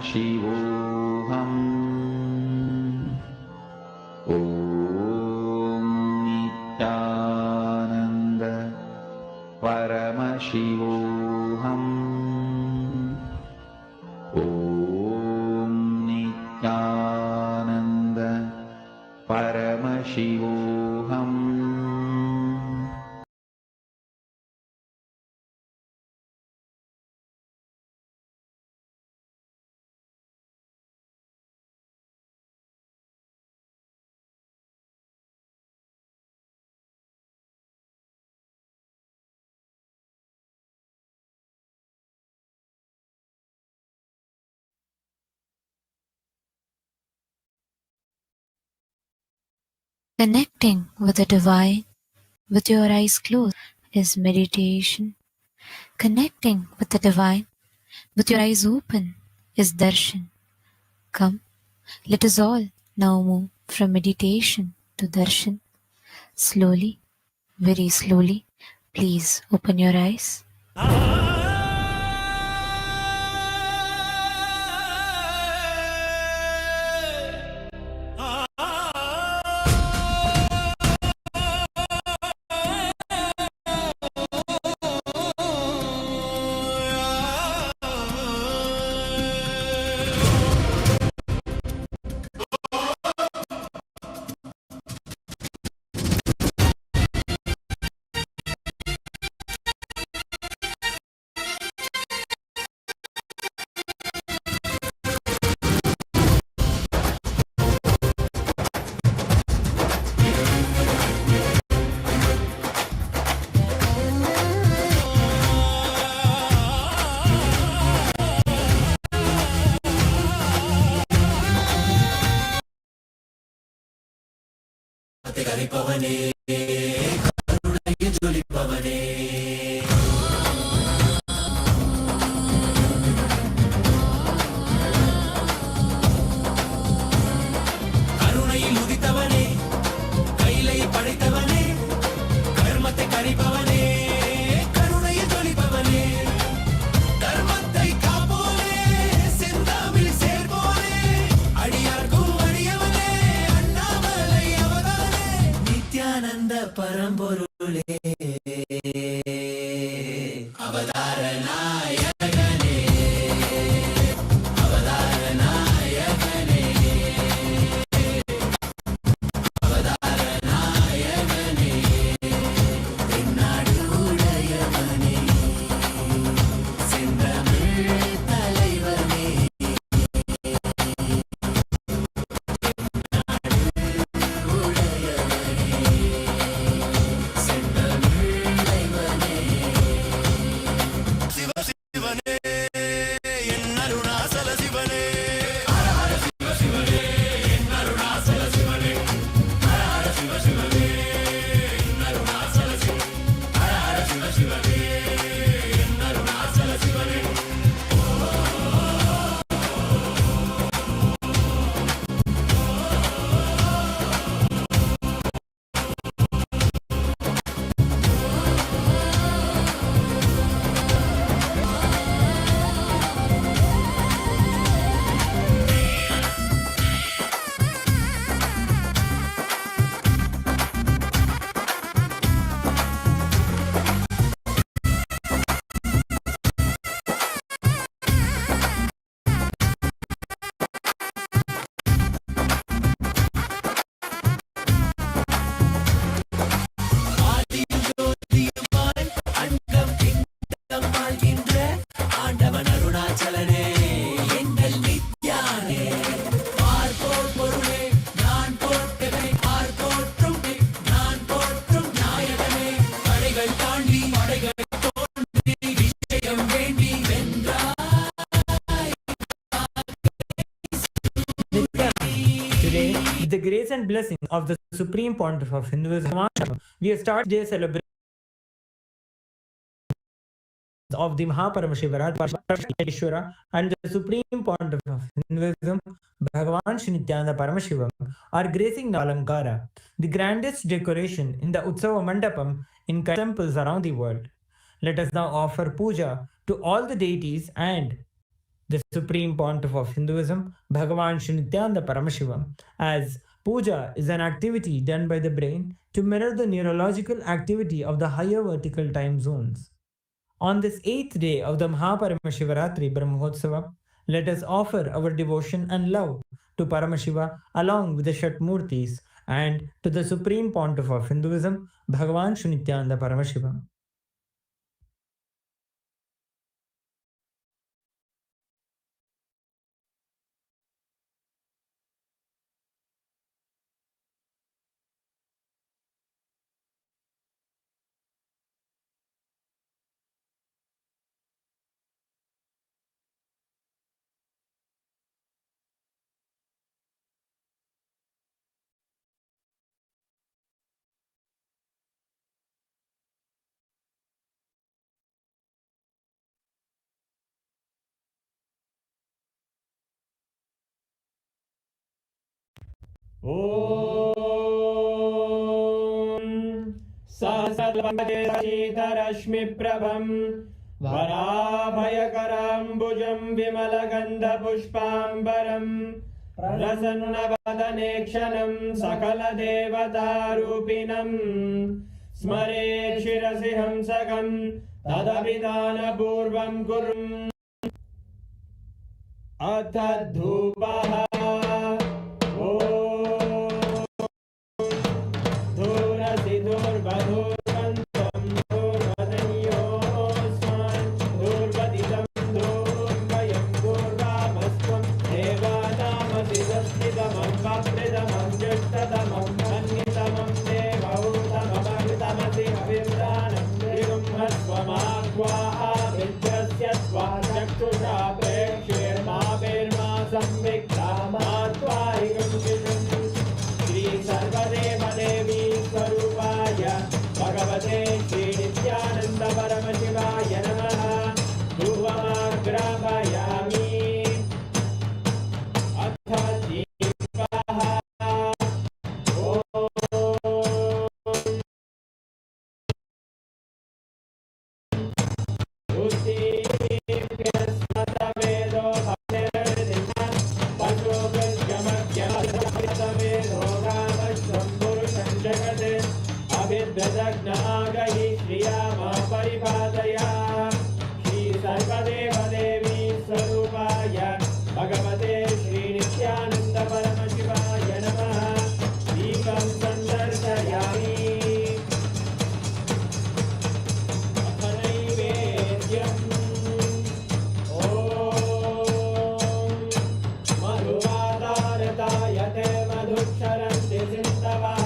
Paramashivoham. Om Nithyananda Paramashivoham. Om Nithyananda Paramashivoham. Connecting with the divine with your eyes closed is meditation. Connecting with the divine with your eyes open is darshan. Come, let us all now move from meditation to darshan. Slowly, very slowly, please open your eyes. பரம்பொருளே அவதார With the grace and blessing of the Supreme Pontiff of Hinduism, we have started today's celebration of the Maha Paramashivaratri and the Supreme Pontiff of Hinduism, Bhagavan Shri Nithyananda Paramashivam, are gracing the Alankara, the grandest decoration in the Utsava Mandapam in temples around the world. Let us now offer puja to all the deities and the Supreme Pontiff of Hinduism, Bhagavan Shri Nithyananda Paramashivam, as puja is an activity done by the brain to mirror the neurological activity of the higher vertical time zones. On this eighth day of the Maha Paramashivaratri Brahmotsavam, let us offer our devotion and love to Paramashiva along with the Shatmurtis and to the Supreme Pontiff of Hinduism, Bhagavan Shri Nithyananda Paramashivam. ॐ सहस्रशीतरश्मिप्रभं वराभयकराम्बुजं विमलगन्धपुष्पाम्बरं प्रसन्नवदने क्षणं सकलदेवतारूपिणं स्मरेत् शिरसि हंसकं तदभिधानपूर्वं कुर्म अथ धूपः भगवते श्री नित्यानंद परमशिवाय नमः। धूपमाग्रापयामि अथ दीपः नागहि श्रियामा परिपादया श्री सर्वदेव देवी स्वरूपाय भगवते श्री नित्यानंद परमशिवाय नमः। दीपं सन्दर्शयामि अथ नैवेद्यम् ॐ मधुवातारतायते मधुक्षरन्ति सिन्धवः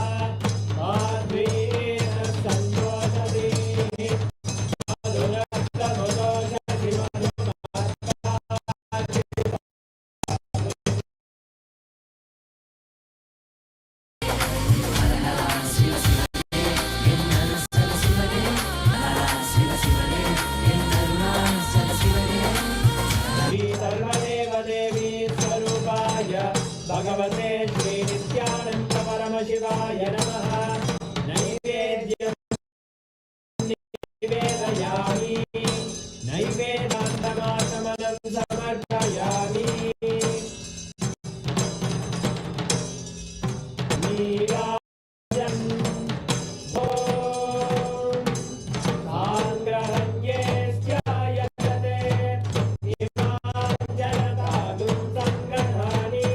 भगवते श्री नित्यानंद परमशिवाय नमः। नैवेद्यं निवेदयामि नैवेद्यान्तमाचमनं समर्पयामि। नीराजन् ॐ आङ्ग्रहण्येऽस्यायतते इमाञ्जनदातुं सङ्गधानि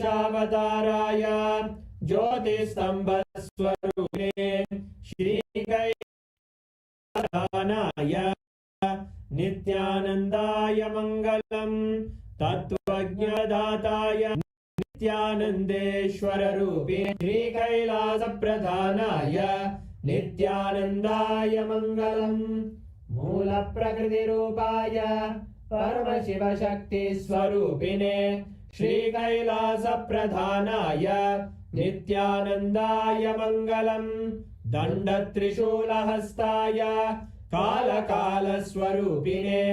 ईशावताराय ज्योतिस्तंभस्वरूपिणे श्रीकैलासनाय नित्यानन्दाय मङ्गलम् तत्त्वज्ञदाताय नित्यानन्देश्वर रूपिणे श्रीकैलासप्रधानाय नित्यानन्दाय मङ्गलम् मूलप्रकृतिरूपाय परमशिवशक्तिस्वरूपिणे श्रीकैलासप्रधानाय नित्यानन्दाय मङ्गलम् दण्डत्रिशूलहस्ताय कालकालस्वरूपिणे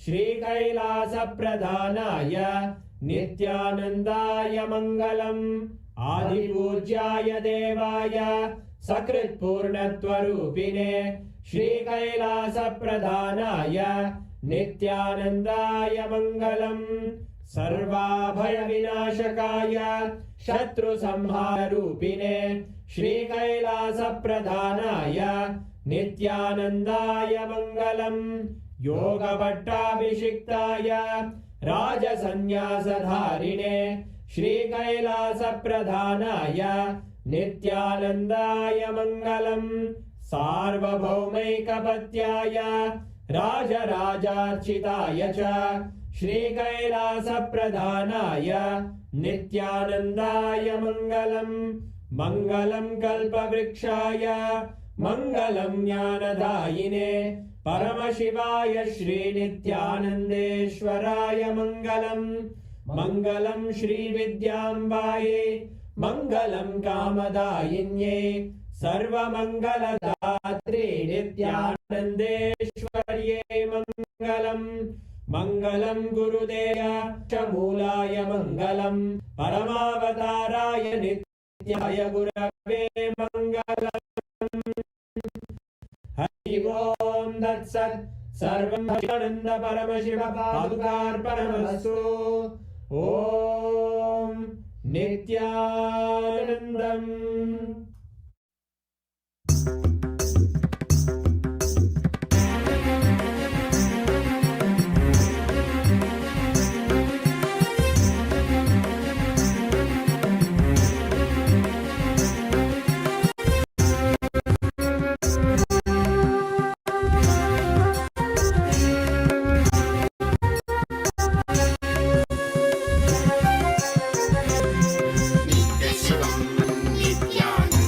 श्रीकैलासप्रधानाय नित्यानन्दाय मङ्गलम् आदिपूज्याय देवाय सकृत्पूर्णत्वरूपिणे श्रीकैलासप्रधानाय नित्यानन्दाय मङ्गलम् सर्वाभयविनाशकाय शत्रुसंहाररूपिणे श्रीकैलासप्रधानाय नित्यानन्दाय मङ्गलम् योगभट्टाभिषिक्ताय राजसन्न्यासधारिणे श्रीकैलासप्रधानाय नित्यानन्दाय मङ्गलम् सार्वभौमैकपत्याय राजराजार्चिताय च श्रीकैलासप्रधानाय नित्यानन्दाय मङ्गलम् मङ्गलं कल्पवृक्षाय मङ्गलं ज्ञानदायिने परमशिवाय श्रीनित्यानन्देश्वराय मङ्गलम् मङ्गलं श्रीविद्याम्बायै मङ्गलं कामदायिन्ये सर्वमङ्गलदात्रे नित्यानन्देश्वर्ये मङ्गलम् मङ्गलं गुरुदेय मूलाय मङ्गलं परमावताराय नित्याय गुरवे मङ्गलम् हरि ओं तत्सत् सर्वं आनन्द परमशिव पादुकार्पणमस्तु ॐ नित्यानन्दम् नित्यशिवं नित्यानन्दम्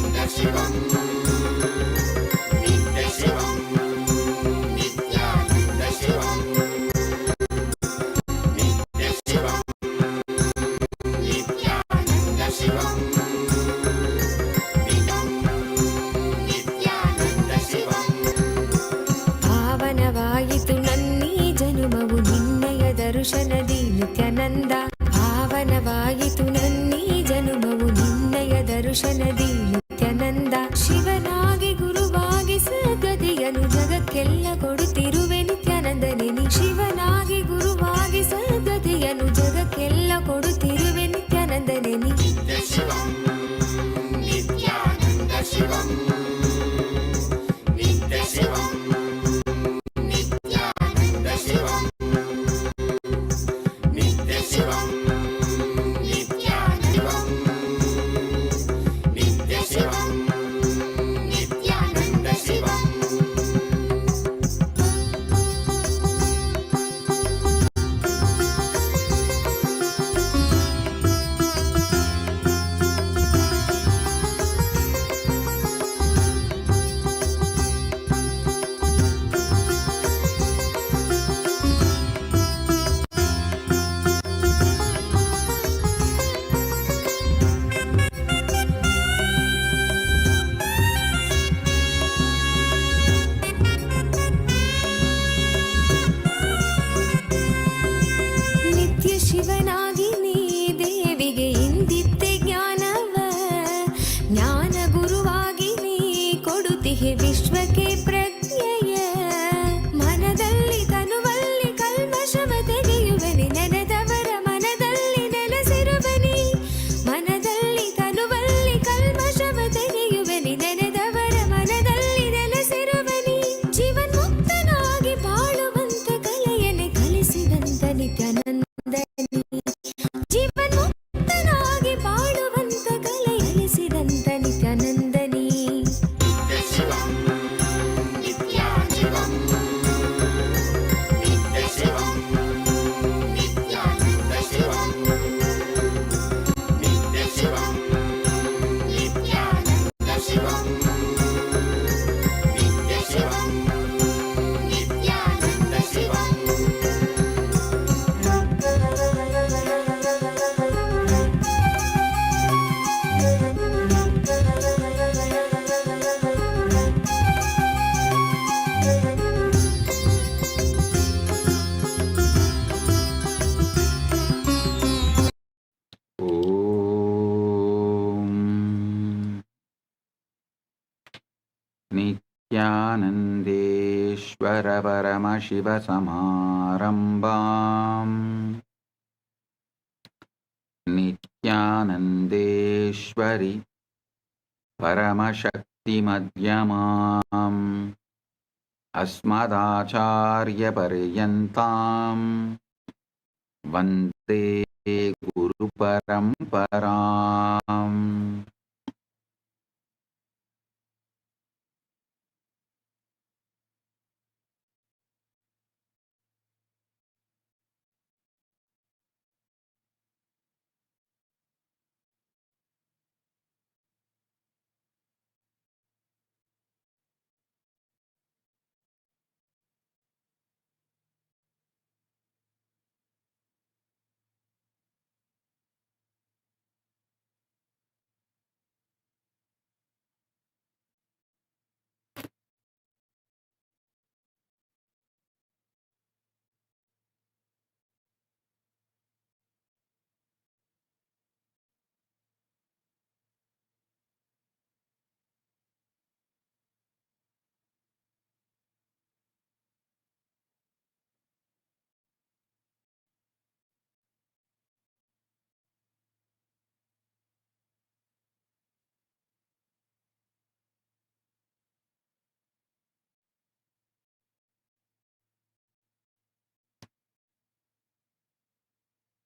नित्यानन्देश्वर परमशिवसमारम्भाम् नित्यानन्देश्वरि परमशक्तिमध्यमाम् अस्मदाचार्यपर्यन्ताम् वन्दे गुरुपरम्पराम्।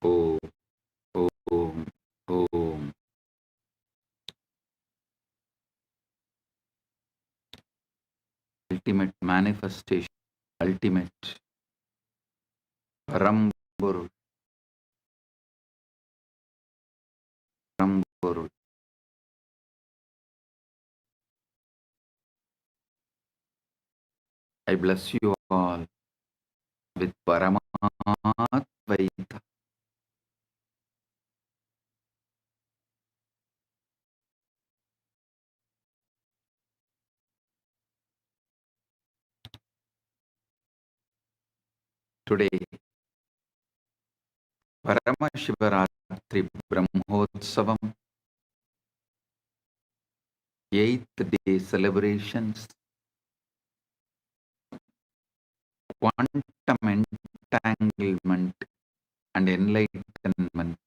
Om, Om, Om. Ultimate manifestation, ultimate Parampurul, Parampurul. I bless you all with Paramatvaita. Today, Paramashivaratri Brahmotsavam, 8th day celebrations, quantum entanglement and enlightenment.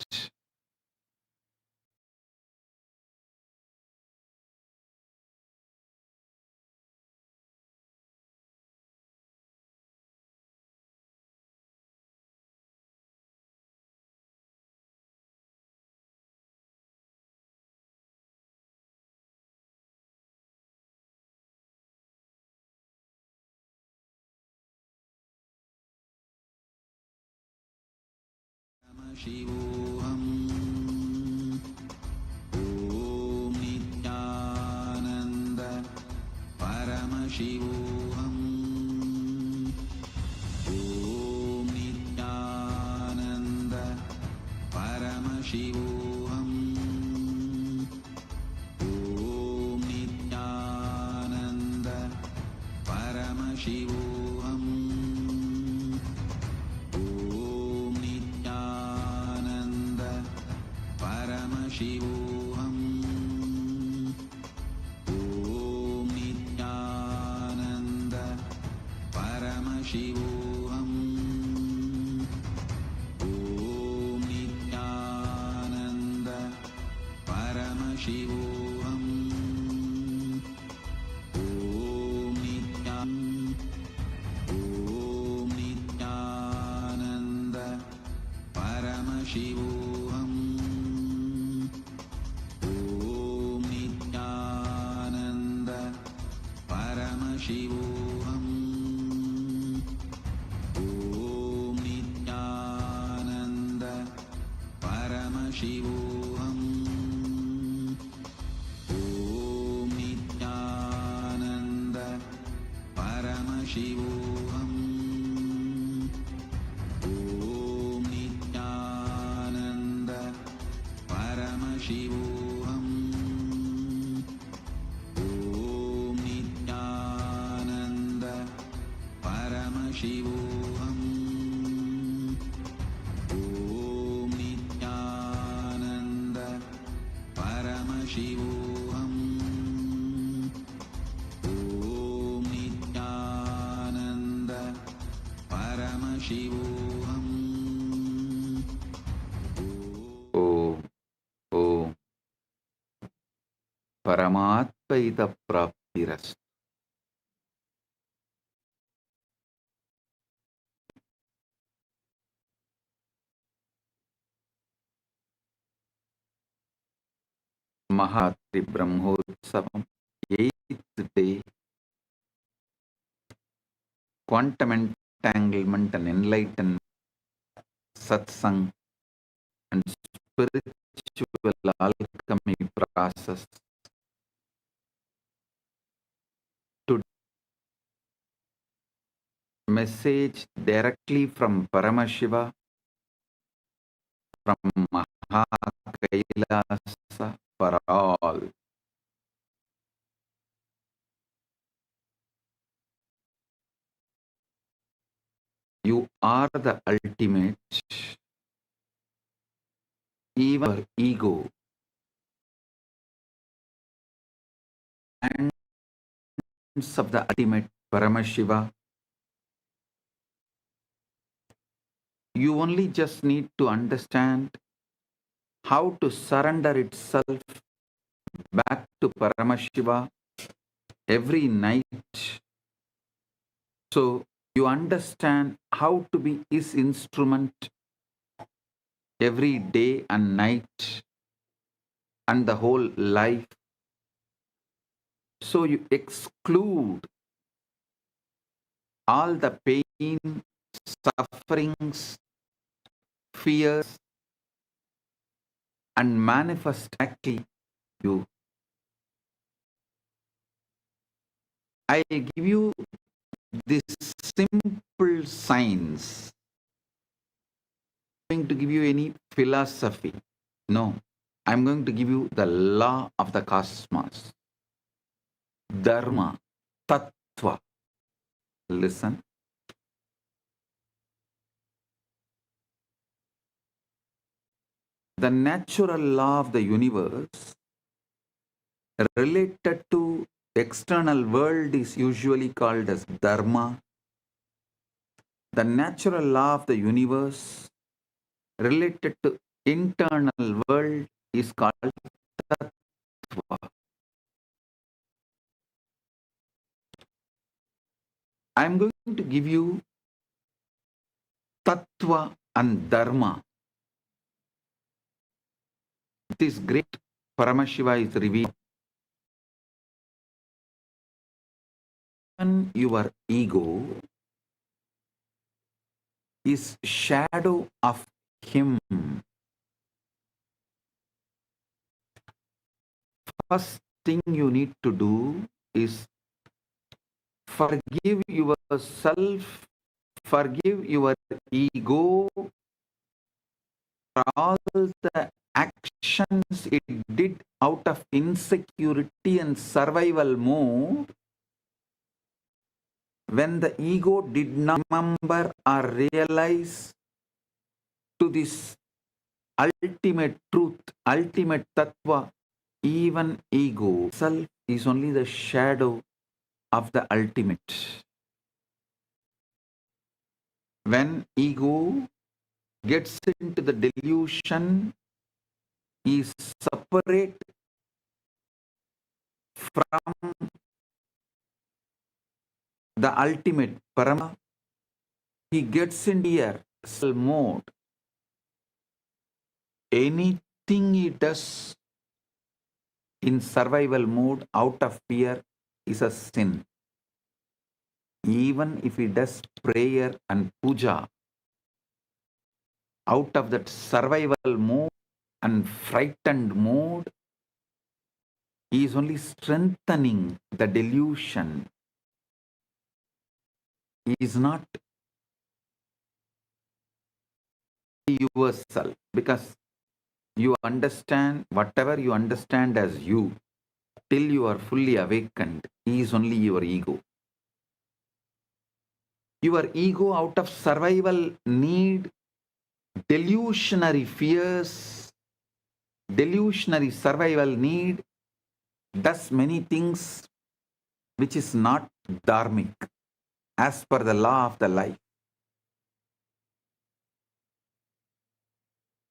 Paramashivoham. Om Nithyananda Paramashivoham. Om Nithyananda Paramashivoham. Om Nithyananda Paramashivoham. Om Nithyananda Paramashivoham. Om Nithyananda Paramashivoham. Om Nithyananda Paramashivoham. Om Nithyananda Paramashivoham. Om Nithyananda Paramashivoham. Om Nithyananda Paramashivoham. Om Nithyananda Paramashivoham. Om Nithyananda Paramashivoham. Om Nithyananda Paramashivoham. Om Nithyananda Paramashivoham. Om Paramashivoham. Om Om Paramatpaita Praptiras. Maha Brahmotsavam, 8th day, quantum entanglement and enlightenment, Satsang and spiritual alchemy process. To message directly from Paramashiva, from Maha Kailasa for all. You are the ultimate. Even our ego and of the ultimate Paramashiva, you only just need to understand how to surrender itself back to Paramashiva every night. So you understand how to be his instrument every day and night and the whole life. So you exclude all the pain, sufferings, fears, and manifest actually you. I give you this simple science. I'm going to give you any philosophy. No, I'm going to give you the law of the cosmos. Dharma, Tattva. Listen. The natural law of the universe related to external world is usually called as Dharma. The natural law of the universe related to internal world is called Tattva. I'm going to give you Tattva and Dharma. This great Paramashiva is revealed. Even your ego is shadow of him. First thing you need to do is forgive yourself, forgive your ego for all the actions it did out of insecurity and survival mode when the ego did not remember or realize to this ultimate truth, ultimate tattva. Even ego itself is only the shadow of the ultimate. When ego gets into the delusion, is separate from the ultimate Parama. He gets in here mode. Anything he does in survival mode out of fear is a sin. Even if he does prayer and puja out of that survival mode and frightened mode, he is only strengthening the delusion. He is not yourself, because you understand whatever you understand as you till you are fully awakened. He is only your ego. Your ego out of survival need, delusionary fears, delusionary survival need, does many things which is not dharmic as per the law of the life.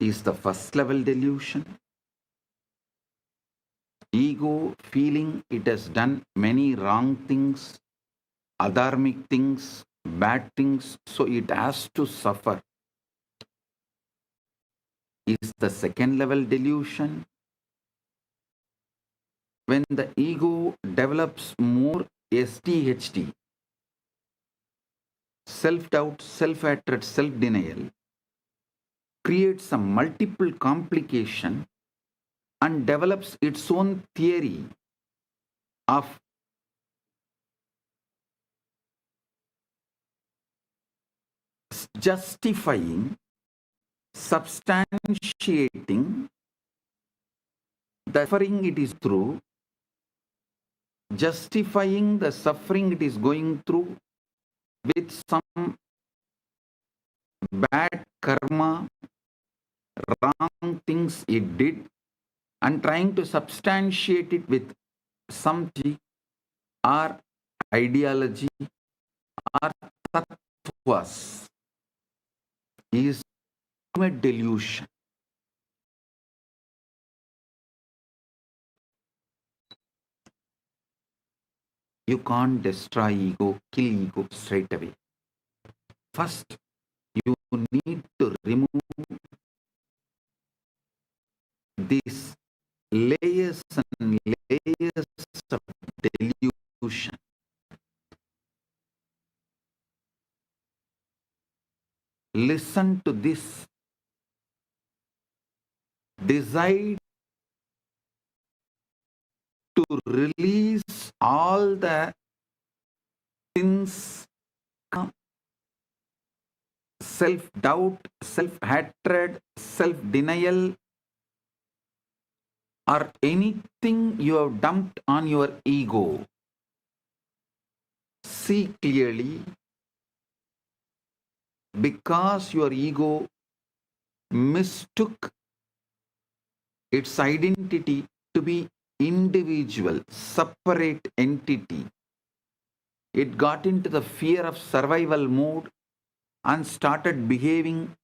is the first level delusion. Ego feeling it has done many wrong things, adharmic things, bad things, so it has to suffer, is the second level delusion. When the ego develops more SDHD, self-doubt, self-hatred, self-denial, creates a multiple complication and develops its own theory of justifying, substantiating the suffering it is through, justifying the suffering it is going through with some bad karma, wrong things it did, and trying to substantiate it with some or ideology or tattvas is a delusion. You can't destroy ego, kill ego straight away. First, you need to remove these layers and layers of delusion. Listen to this. Decide to release all the sins, self-doubt, self-hatred, self-denial, or anything you have dumped on your ego. See clearly, because your ego mistook its identity to be individual, separate entity. It got into the fear of survival mode and started behaving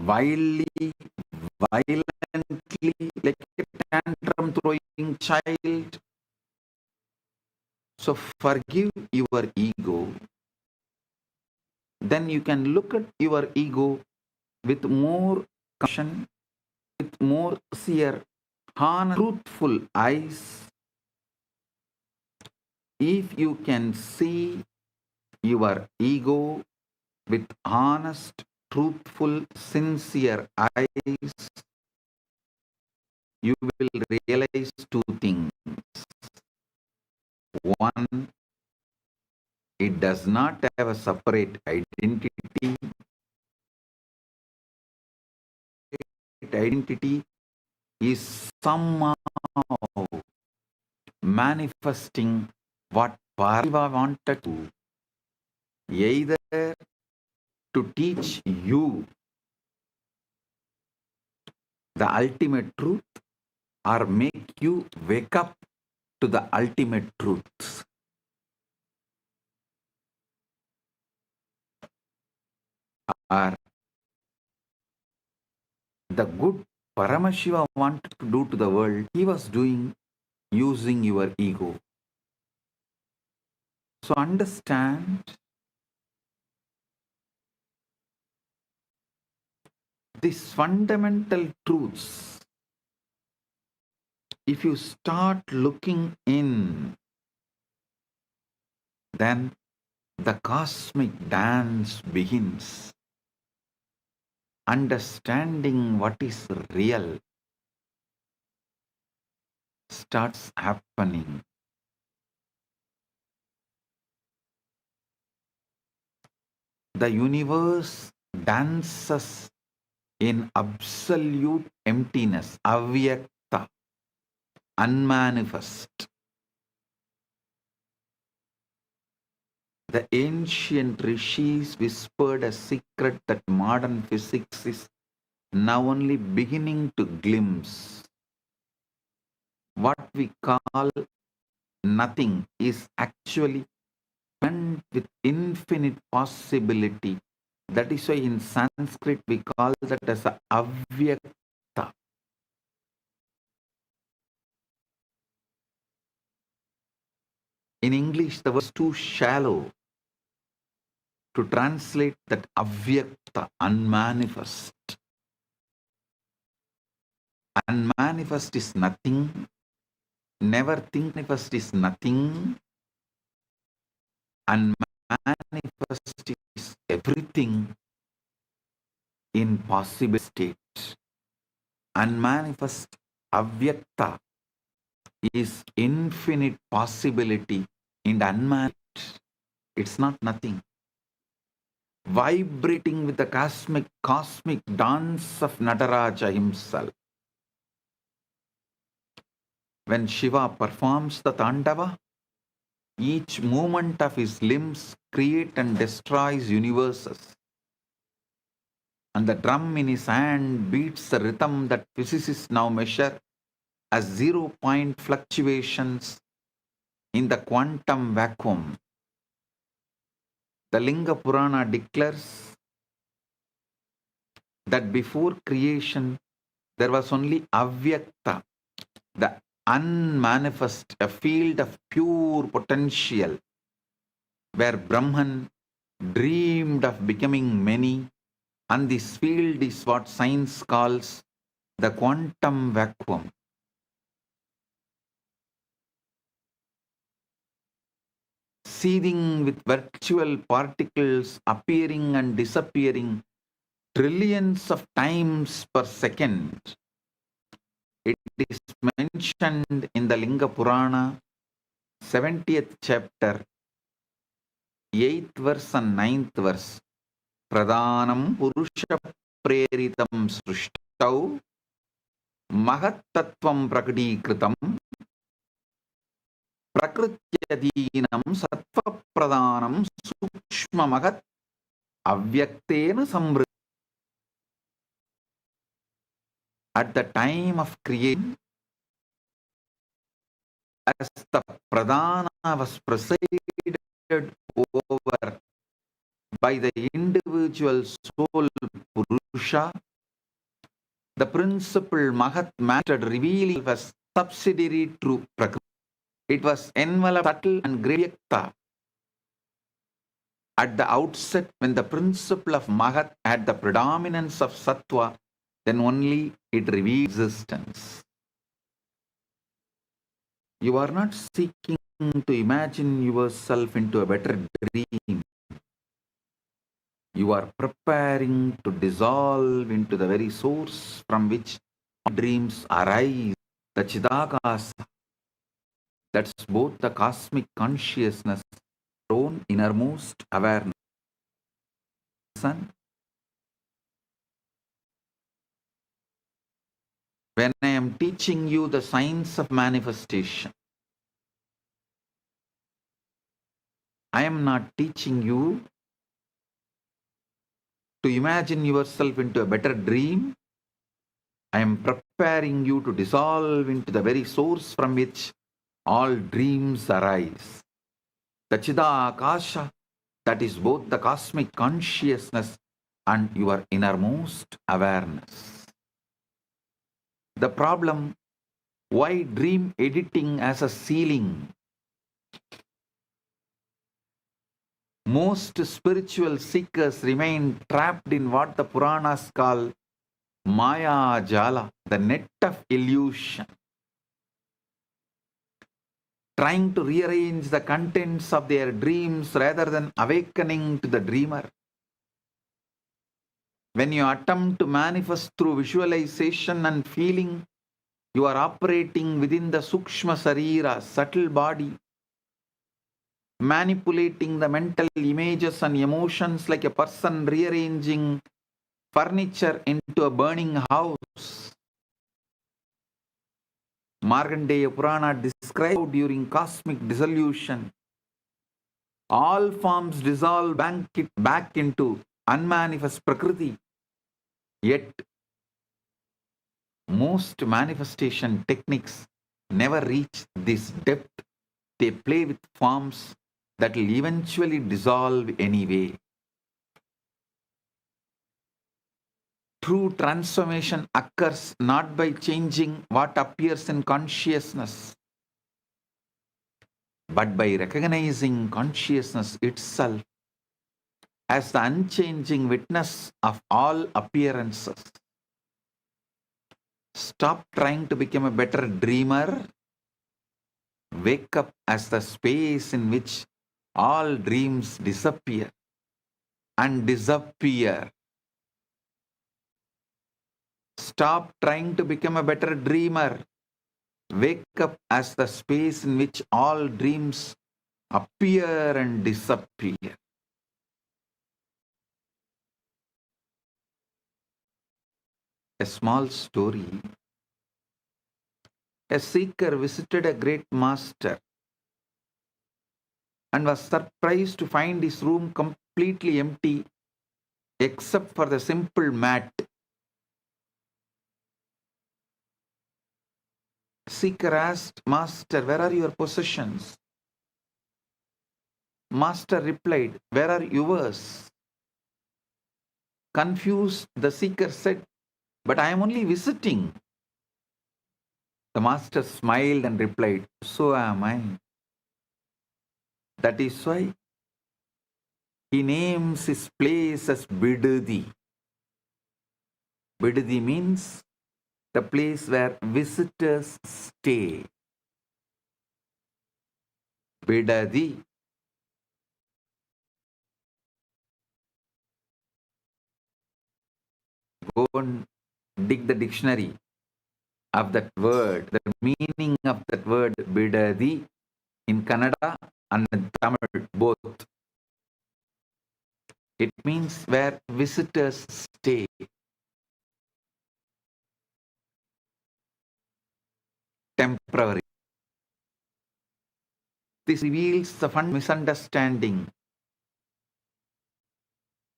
wildly, violently, like a tantrum throwing child. So forgive your ego. Then you can look at your ego with more compassion, with more sincere, honest, truthful eyes. If you can see your ego with honest, truthful, sincere eyes, you will realize two things. One, it does not have a separate identity. Identity is somehow manifesting what Paramashiva wanted to, either to teach you the ultimate truth or make you wake up to the ultimate truth. Or the good Paramashiva wanted to do to the world, he was doing using your ego. So understand these fundamental truths. If you start looking in, then the cosmic dance begins. Understanding what is real starts happening. The universe dances in absolute emptiness, avyakta, unmanifest. The ancient rishis whispered a secret that modern physics is now only beginning to glimpse. What we call nothing is actually filled with infinite possibility That is why in Sanskrit we call that as a avyakta. In English, the word is too shallow to translate that avyakta, unmanifest. Unmanifest is nothing. Never think manifest is nothing. Unmanifest is everything in possible state. Unmanifest, avyakta, is infinite possibility in the unmanifest. It's not nothing. Vibrating with the cosmic dance of Nataraja himself. When Shiva performs the Tandava, each movement of his limbs create and destroys universes. And the drum in his hand beats the rhythm that physicists now measure as 0-point fluctuations in the quantum vacuum. The Linga Purana declares that before creation there was only avyakta, the unmanifest, a field of pure potential, where Brahman dreamed of becoming many, and this field is what science calls the quantum vacuum. Seething with virtual particles appearing and disappearing trillions of times per second. It is mentioned in the Linga Purana, 70th chapter, 8th verse and 9th verse. Pradhanam Purusha Preritam Srishtau Mahat Tattvam Prakadikritam Prakrityadinam Sattva Pradhanam Sukshma Mahat Avyaktena Samvriddhi. At the time of creation, as the Pradhana was presided over by the individual soul Purusha, the principle Mahat Matter revealed was subsidiary to Prakriti. It was enveloped subtle and Gravyakta. At the outset, when the principle of Mahat had the predominance of Sattva, then only it reveals existence. You are not seeking to imagine yourself into a better dream. You are preparing to dissolve into the very source from which dreams arise, the Chidakasa. That's both the cosmic consciousness, own innermost awareness. Son, when I am teaching you the science of manifestation, I am not teaching you to imagine yourself into a better dream. I am preparing you to dissolve into the very source from which all dreams arise. The Chidakasha, that is both the cosmic consciousness and your innermost awareness. The problem, why dream editing as a ceiling? Most spiritual seekers remain trapped in what the Puranas call Maya Jala, the net of illusion, trying to rearrange the contents of their dreams rather than awakening to the dreamer. When you attempt to manifest through visualization and feeling, you are operating within the Sukshma Sarira, subtle body, manipulating the mental images and emotions like a person rearranging furniture into a burning house. Markandeya Purana described during cosmic dissolution, all forms dissolve back into unmanifest Prakriti. Yet, most manifestation techniques never reach this depth. They play with forms that will eventually dissolve anyway. true transformation occurs not by changing what appears in consciousness, but by recognizing consciousness itself as the unchanging witness of all appearances. Stop trying to become a better dreamer. Wake up as the space in which all dreams disappear and disappear. Stop trying to become a better dreamer. Wake up as the space in which all dreams appear and disappear. A small story. A seeker visited a great master and was surprised to find his room completely empty except for the simple mat. Seeker asked, "Master, where are your possessions?" Master replied, "Where are yours?" Confused, the seeker said, "But I am only visiting." The master smiled and replied, "So am I. That is why he names his place as Bidadi." Bidadi means the place where visitors stay. Bidadi. Go and dig the dictionary of that word, the meaning of that word Bidadi in Kannada and in Tamil both. It means where visitors stay. Temporary. This reveals the fundamental misunderstanding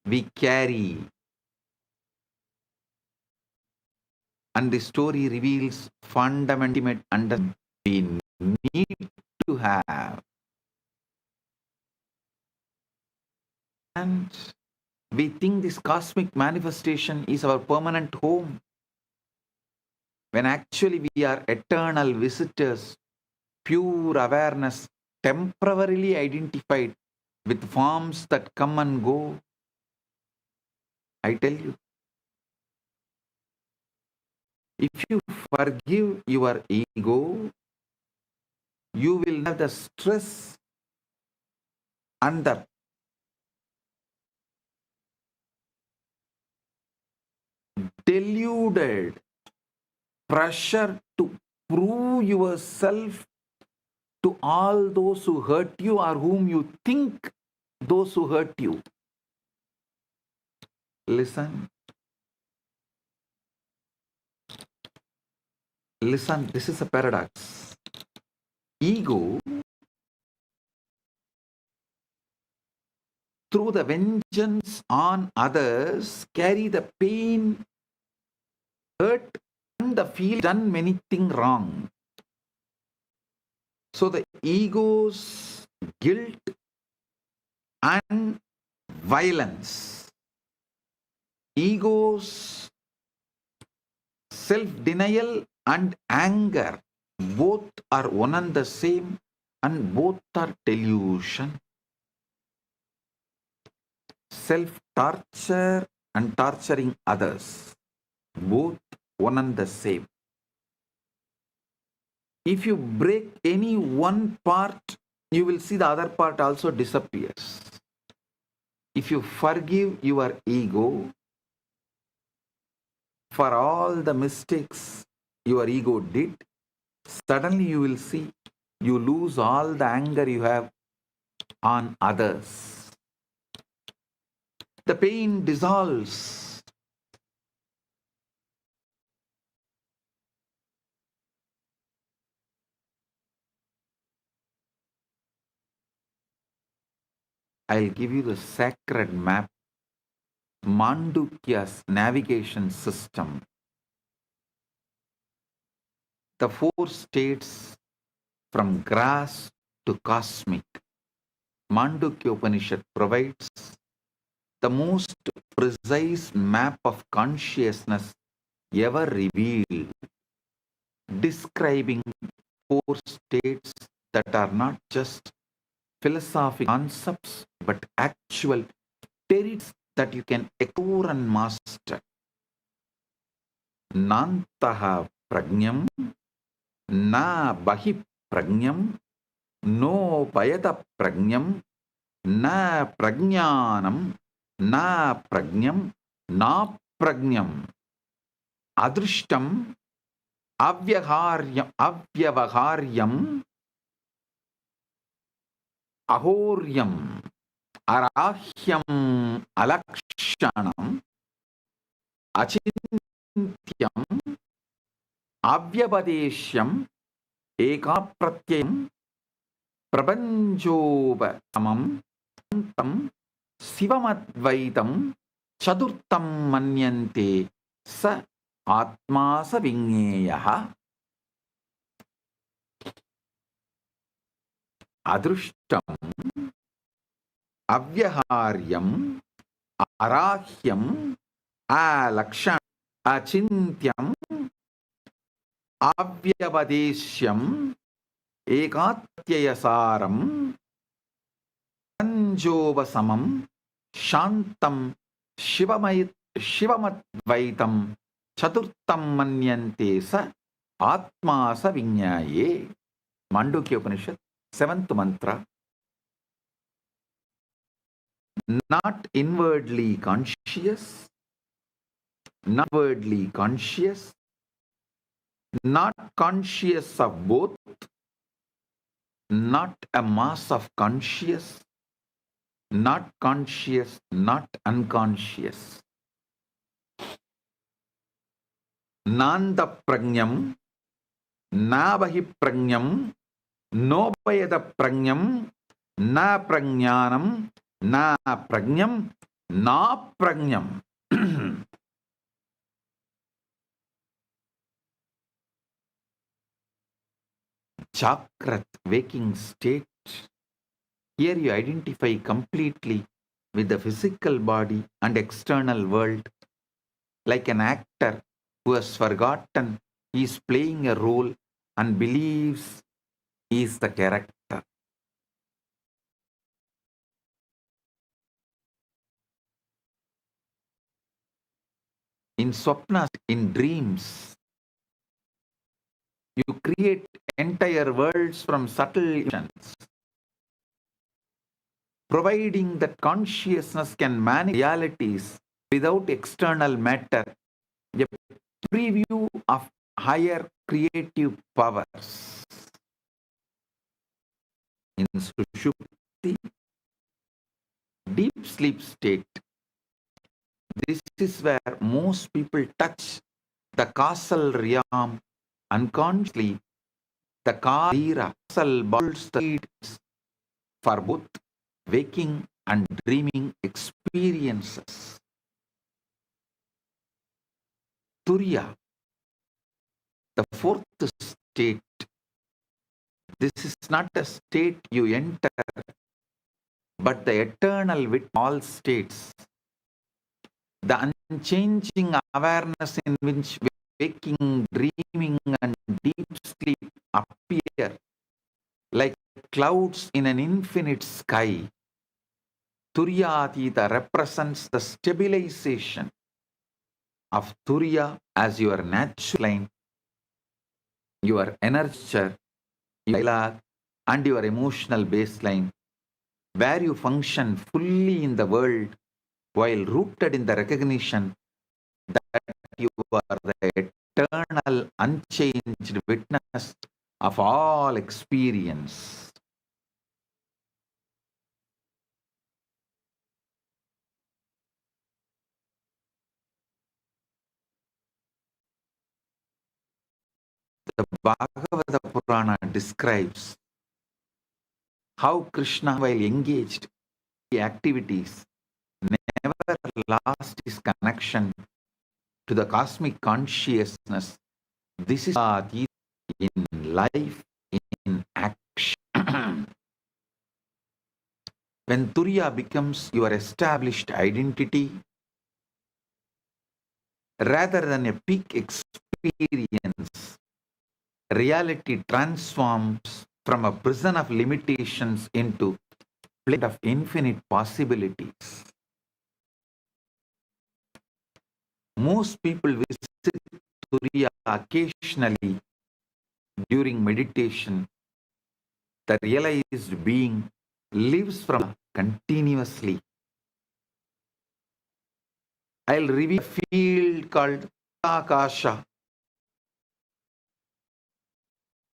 we carry, and the story reveals fundamental understanding we need to have. And we think this cosmic manifestation is our permanent home, when actually we are eternal visitors, pure awareness, temporarily identified with forms that come and go. I tell you, if you forgive your ego, you will have the stress and the deluded pressure to prove yourself to all those who hurt you or whom you think those who hurt you. Listen. Listen, this is a paradox. Ego, through the vengeance on others, carry the pain, hurt, and the feel done many things wrong. So the ego's guilt and violence, ego's self-denial and anger, both are one and the same, and both are delusion. Self-torture and torturing others, both one and the same. If you break any one part, you will see the other part also disappears. If you forgive your ego for all the mistakes your ego did, suddenly you will see you lose all the anger you have on others. The pain dissolves. I'll give you the sacred map, Mandukya's navigation system. The 4 states from grass to cosmic. Mandukya Upanishad provides the most precise map of consciousness ever revealed, describing four states that are not just philosophical concepts but actual territories that you can explore and master. Nantaha prajnam, na bahi prajnam, no payata prajnam, na prajnanam, na prajnam, na prajnam, adrishtam, avyavaharyam, ahoryam, arahyam, alakshanam, achinthyam, avyabadeshyam, ekapratyam, prabanjopasamam, tam, sivamadvaitam, chaturtam manyante, sa atma sa vingeyaha. Adrushtam, avyaharyam, arahyam, alakshanam, achintyam, avyavadeshyam, ekatyayasaram, panjovasamam, shantam, shivamadvaitam, chaturtam manyante sa atma sa vinyaye. Mandukya Upanishad, 7th mantra. Not inwardly conscious, not outwardly conscious, not conscious of both, not a mass of conscious, not conscious, not unconscious. Nanda prajnam, nabahi prajnam, no payada prajnam, na prajnanam, na prajnam, na prajnam. Chakrat, waking state. Here you identify completely with the physical body and external world, like an actor who has forgotten he is playing a role and believes he is the character. In swapnas, in dreams, you create entire worlds from subtle illusions, providing that consciousness can manage realities without external matter, a preview of higher creative powers. In Sushupti, deep sleep state, this is where most people touch the causal realm unconsciously. The causal bolts the leads for both waking and dreaming experiences. Turiya, the fourth state. This is not a state you enter, but the eternal with all states. The unchanging awareness in which waking, dreaming, and deep sleep appear like clouds in an infinite sky. Turyatita represents the stabilization of Turiya as your natural line, your energy, your and your emotional baseline, where you function fully in the world while rooted in the recognition that you are the eternal, unchanged witness of all experience. The Bhagavata Purana describes how Krishna, while engaged in activities, never lost his connection to the cosmic consciousness. This is in life, in action. When Turiya becomes your established identity, Rather than a peak experience, reality transforms from a prison of limitations into a plane of infinite possibilities. Most people visit Turiya occasionally during meditation. The realized being lives from continuously. I'll reveal a field called Akasha,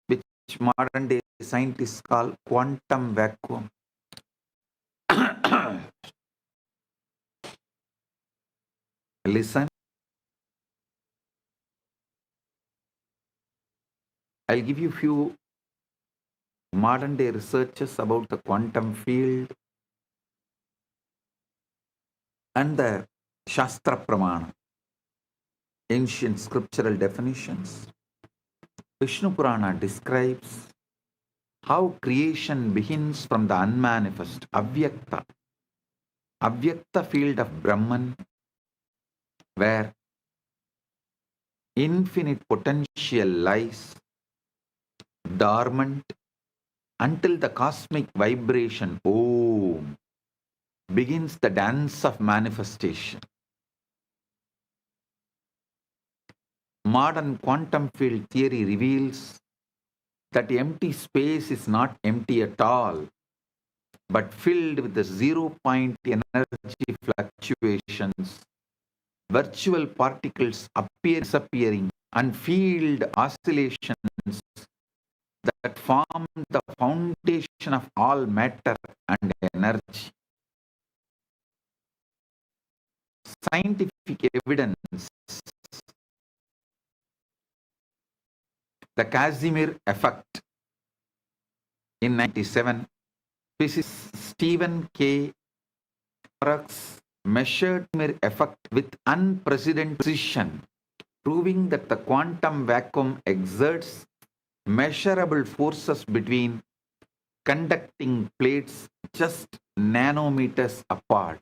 which modern day scientists call quantum vacuum. Listen, I'll give you few modern day researches about the quantum field and the Shastra Pramana, ancient scriptural definitions. Vishnu Purana describes how creation begins from the unmanifest, Avyakta field of Brahman, where infinite potential lies dormant until the cosmic vibration Om begins the dance of manifestation. Modern quantum field theory reveals that empty space is not empty at all, but filled with the zero-point energy fluctuations, virtual particles disappearing, and field oscillations that form the foundation of all matter and energy. Scientific evidence, the Casimir effect. In 1997, physicist Stephen K. Hawking measured the effect with unprecedented precision, proving that the quantum vacuum exerts measurable forces between conducting plates just nanometers apart.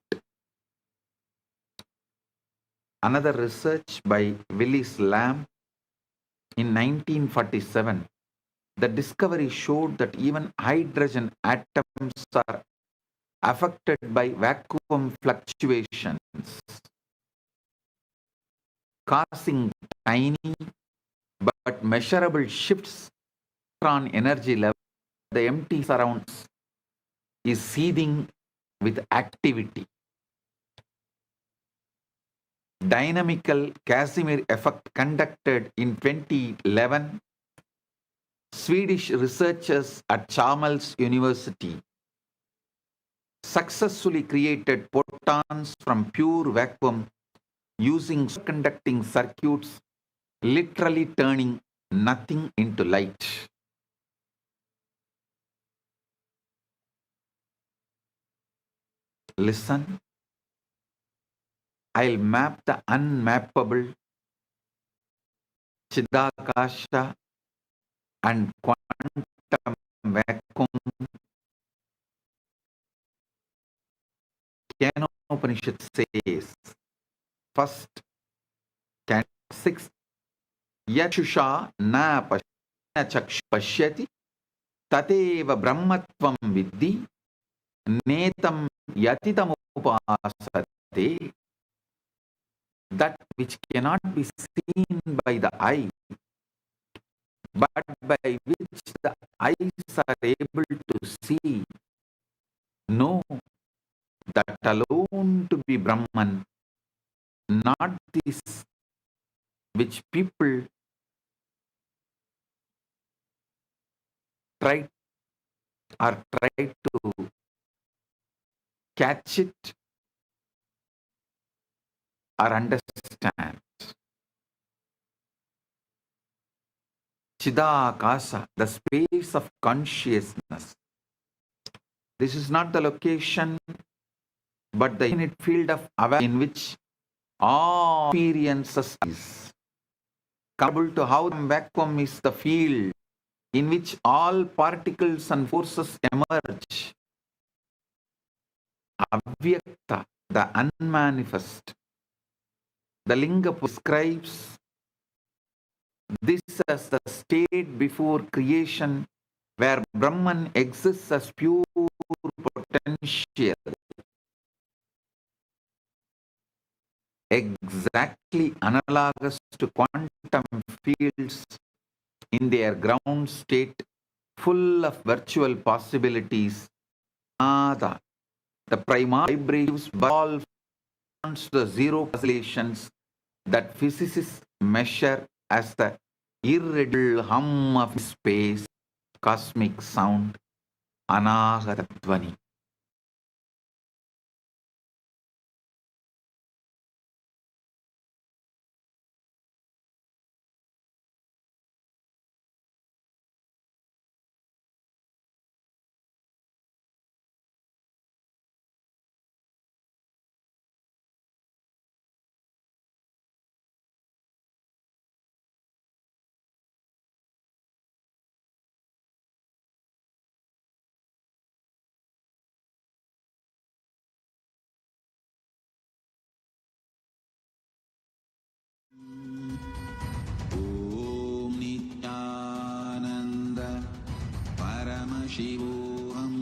Another research by Willis Lamb in 1947, the discovery showed that even hydrogen atoms are affected by vacuum fluctuations, causing tiny but measurable shifts on energy level. The empty surrounds is seething with activity. Dynamical Casimir effect conducted in 2011, Swedish researchers at Chalmers University successfully created photons from pure vacuum using superconducting circuits, literally turning nothing into light. Listen, I'll map the unmappable, Chidakasha and quantum vacuum. Upanishad says, first, can 6, Yachusha na pashyati tateva brahmatvam vidhi netam yatitam upasate. That which cannot be seen by the eye, but by which the eyes are able to see, know that alone to be Brahman, not this which people try to catch it or understand. Chidakasa, the space of consciousness. This is not the location, but the infinite field of awareness in which all experiences is. Comparable to how the vacuum is the field in which all particles and forces emerge. Avyakta, the unmanifest, The linga prescribes this as the state before creation where Brahman exists as pure potential, exactly analogous to quantum fields in their ground state, full of virtual possibilities. Nada. The primary vibrations all the zero oscillations that physicists measure as the irreducible hum of space, cosmic sound, anahata dhvani. Om Nithyananda Paramashivoham.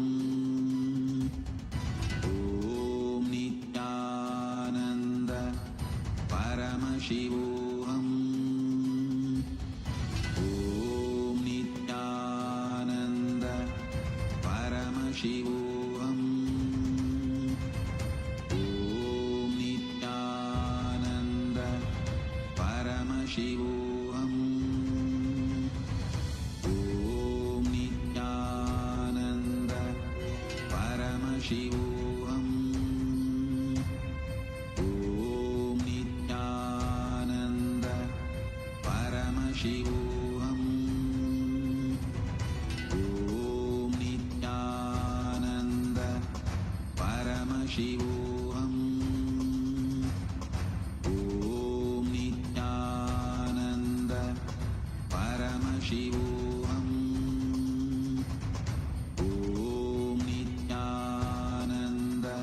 Om Nithyananda Paramashivoham. Om Nithyananda Paramashivoham. Om Nithyananda Paramashivoham. Om Nithyananda Paramashivoham. Om Nithyananda Paramashivoham. Om Nithyananda Paramashivoham. Om Nithyananda Paramashivoham. Om Nithyananda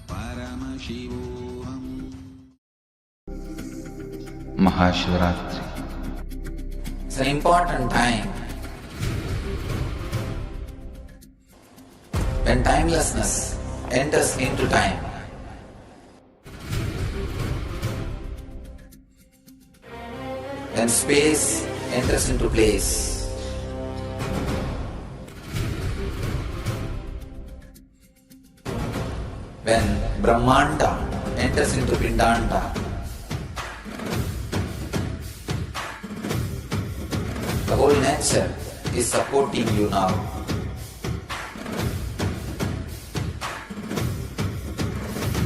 Paramashivoham. Maha Shivaratri. It's an important time when timelessness enters into time. When space enters into place. When Brahmanda enters into Pindanda. The whole nature is supporting you now.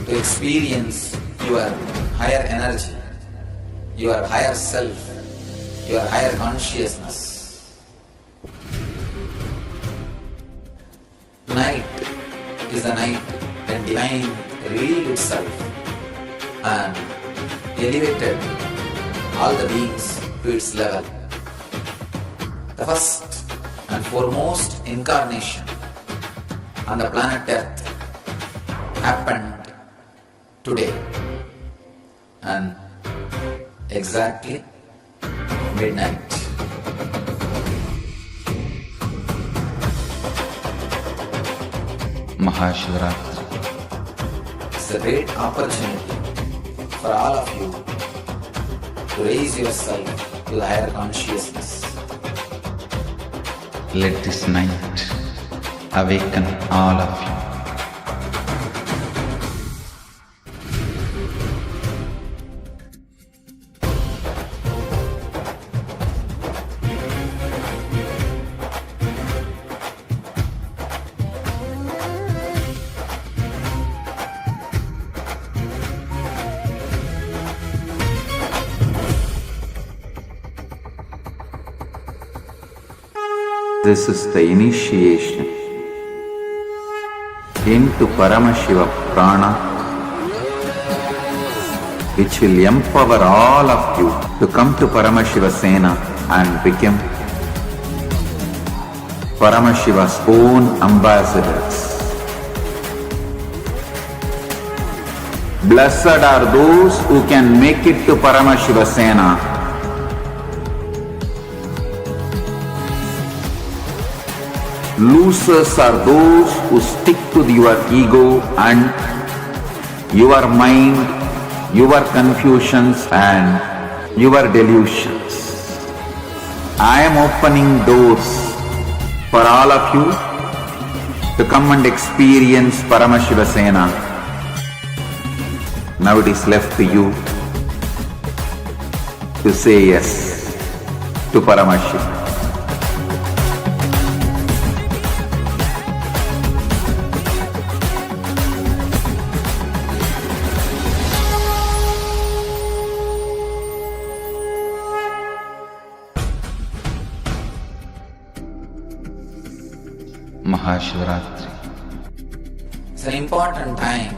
To experience your higher energy, your higher self, your higher consciousness. Tonight is the night when divine revealed itself and elevated all the beings to its level. The first and foremost incarnation on the planet Earth happened today and exactly midnight. Maha Shivaratri. It's a great opportunity for all of you to raise yourself to the higher consciousness. Let this night awaken all of you. This is the initiation into Paramashiva Prana, which will empower all of you to come to Paramashiva Sena and become Paramashiva's own ambassadors. Blessed are those who can make it to Paramashiva Sena. Losers are those who stick to your ego and your mind, your confusions and your delusions. I am opening doors for all of you to come and experience Paramashiva Sena. Now it is left to you to say yes to Paramashiva. Maha Shivaratri. It's an important time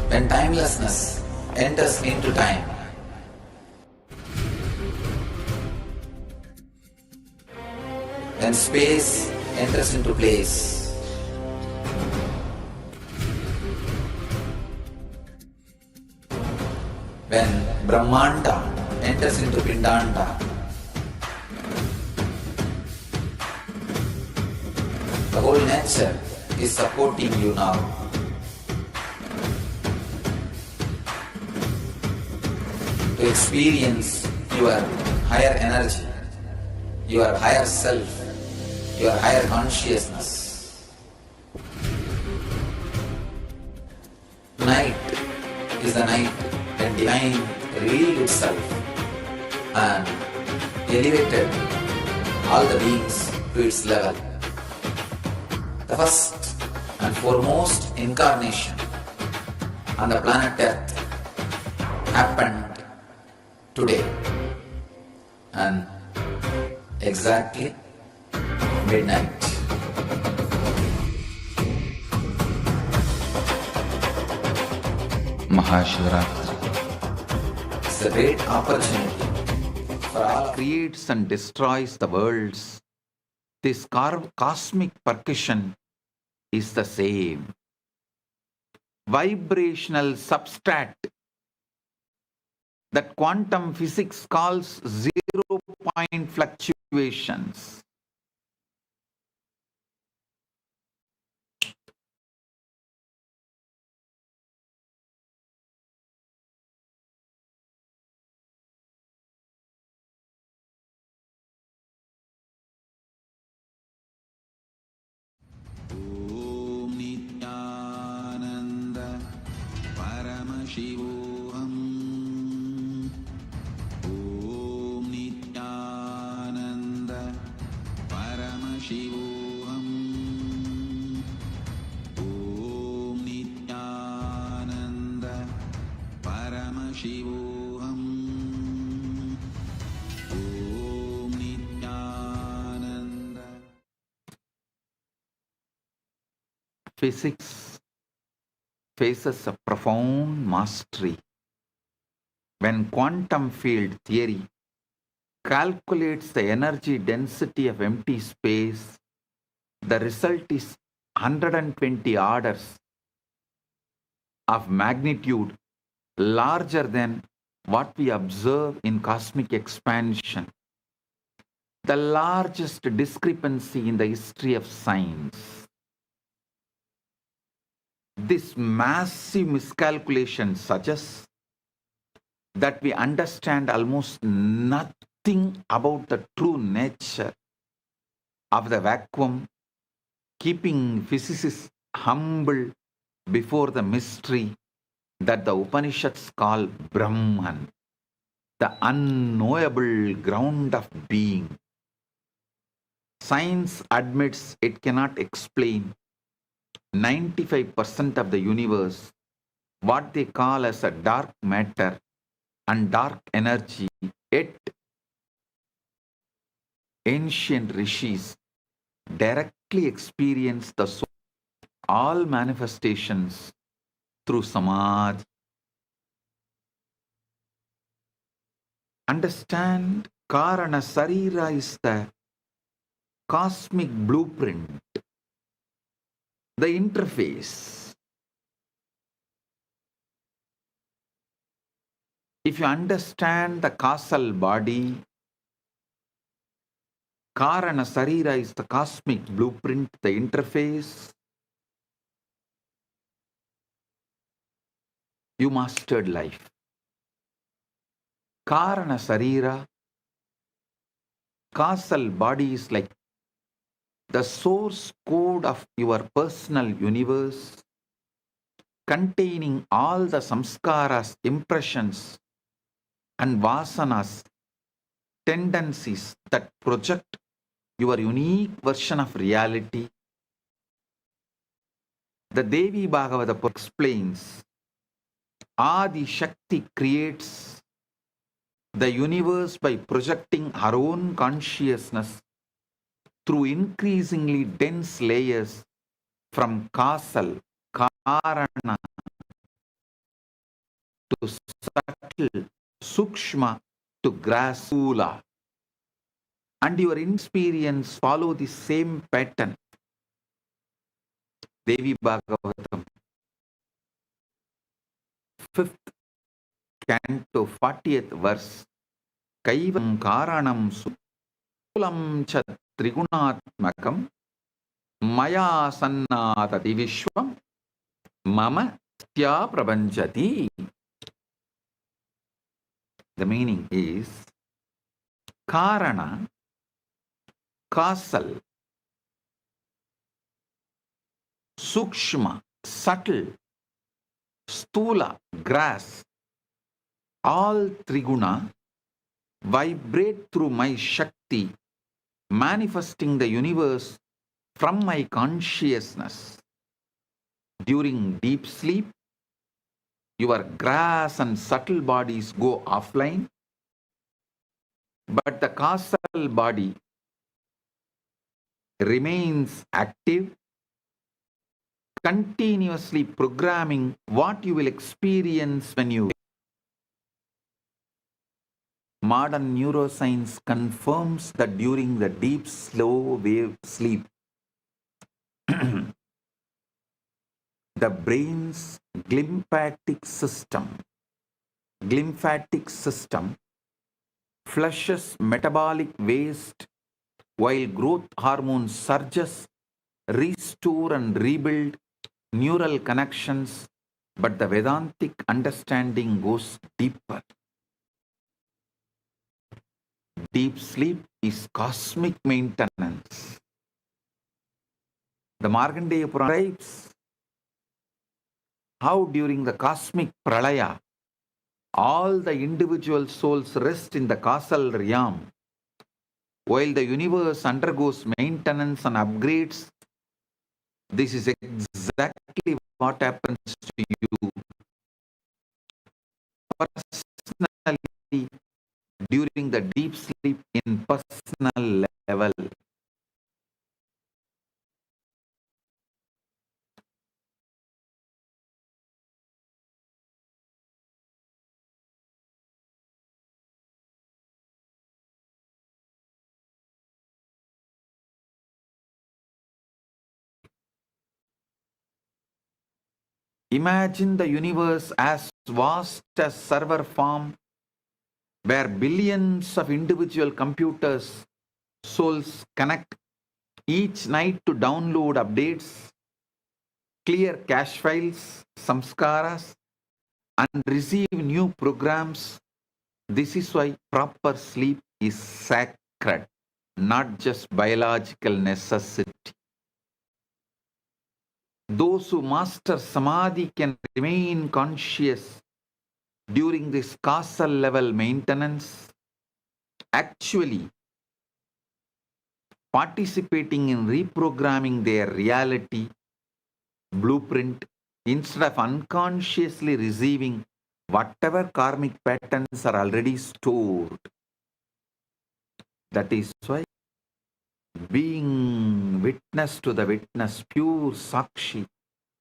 when timelessness enters into time. When space enters into place. When Brahmanda enters into Pindanda. The whole nature is supporting you now. To experience your higher energy, your higher self, your higher consciousness. Tonight is the night when divine revealed itself and elevated all the beings to its level. The first and foremost incarnation on the planet Earth happened today and exactly midnight. Maha Shivaratri. It's a great opportunity for all of Creates and destroys the worlds. This cosmic percussion is the same. Vibrational substrate that quantum physics calls 0-point fluctuations. Om Nithyananda Paramashivoham. Om Nithyananda Paramashivoham. Om Nithyananda Paramashivoham. Om Nithyananda. Physics faces a profound mastery when quantum field theory calculates the energy density of empty space. The result is 120 orders of magnitude larger than what we observe in cosmic expansion. The largest discrepancy in the history of science. This massive miscalculation suggests that we understand almost nothing about the true nature of the vacuum, keeping physicists humble before the mystery that the Upanishads call Brahman, the unknowable ground of being. Science admits it cannot explain 95% of the universe, what they call as a dark matter and dark energy, yet ancient rishis directly experience the soul, all manifestations through samadhi. Understand, Karana Sarira is the cosmic blueprint the interface. If you understand the causal body, Karana Sarira is the cosmic blueprint, the interface, you mastered life. Karana Sarira, causal body is like the source code of your personal universe, containing all the samskaras, impressions, and vasanas, tendencies that project your unique version of reality. The Devi Bhagavata explains, Adi Shakti creates the universe by projecting her own consciousness through increasingly dense layers from causal, karana, to subtle, sukshma, to grasula. And your experience follow the same pattern. Devi Bhagavatam, 5th canto, 40th verse. Kaivam karanam sulam cha trigunatmakam maya sannatati vishwam mama tya prapanchati. The meaning is karana, causal, sukshma, subtle, stula, grass, all triguna vibrate through my Shakti, manifesting the universe from my consciousness. During deep sleep, your grass and subtle bodies go offline, but the causal body remains active, continuously programming what you will experience when you wake. Modern neuroscience confirms that during the deep, slow wave sleep, the brain's glymphatic system flushes metabolic waste while growth hormone surges restore and rebuild neural connections, but the Vedantic understanding goes deeper. Deep sleep is cosmic maintenance. The Markandeya Purana describes how during the cosmic pralaya, all the individual souls rest in the causal realm, while the universe undergoes maintenance and upgrades. This is exactly what happens to you personally during the deep sleep in personal level. Imagine the universe as vast as server farm, where billions of individual computers souls connect each night to download updates, clear cache files, samskaras, and receive new programs. This is why proper sleep is sacred, not just biological necessity. Those who master samadhi can remain conscious during this causal level maintenance, actually participating in reprogramming their reality blueprint instead of unconsciously receiving whatever karmic patterns are already stored. That is why being witness to the witness, pure sakshi,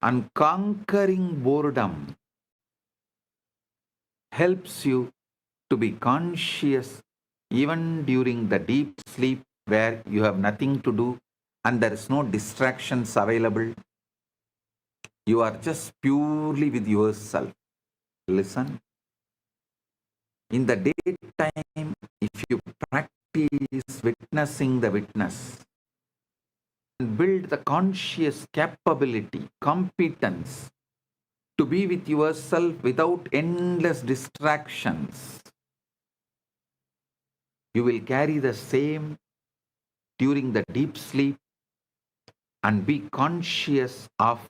and conquering boredom helps you to be conscious even during the deep sleep where you have nothing to do and there is no distractions available. You are just purely with yourself. Listen. In the daytime, if you practice witnessing the witness and build the conscious capability, competence to be with yourself without endless distractions, you will carry the same during the deep sleep and be conscious of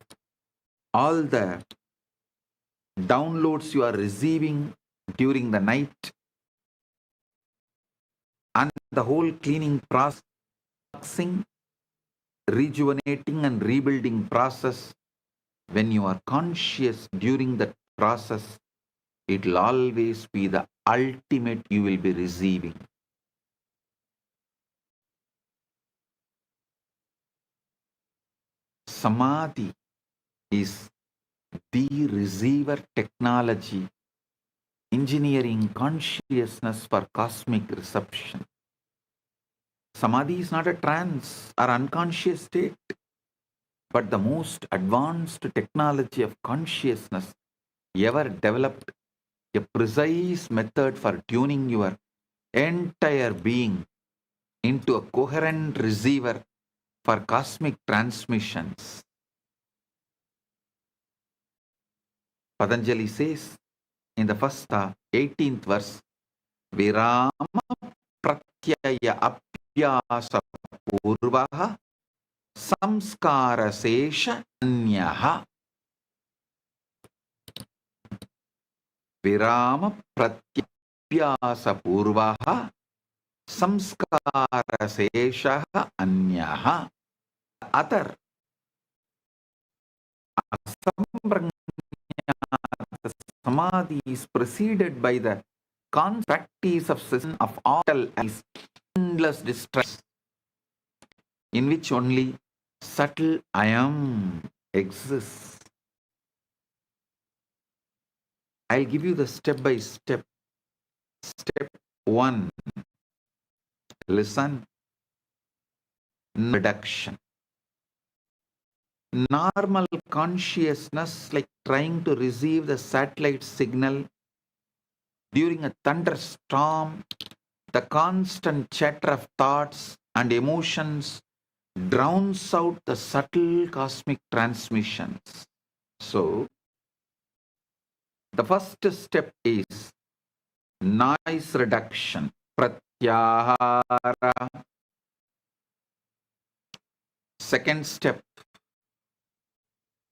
all the downloads you are receiving during the night and the whole cleaning process, rejuvenating and rebuilding process. When you are conscious during that process, it will always be the ultimate you will be receiving. Samadhi is the receiver technology, engineering consciousness for cosmic reception. Samadhi is not a trance or unconscious state, but the most advanced technology of consciousness ever developed, a precise method for tuning your entire being into a coherent receiver for cosmic transmissions. Patanjali says in the first 18th verse, Virama pratyaya apyasa purvaha samskara sesha anyaha. Virama pratyapyasa purvaha samskara sesha anyaha. Other samadhi is preceded by the practice of cessation of all endless distress, in which only subtle I am exists. I'll give you the step by step. Step 1. Listen. Reduction. Normal consciousness, like trying to receive the satellite signal during a thunderstorm, the constant chatter of thoughts and emotions drowns out the subtle cosmic transmissions. So, the first step is noise reduction, pratyahara. Second step,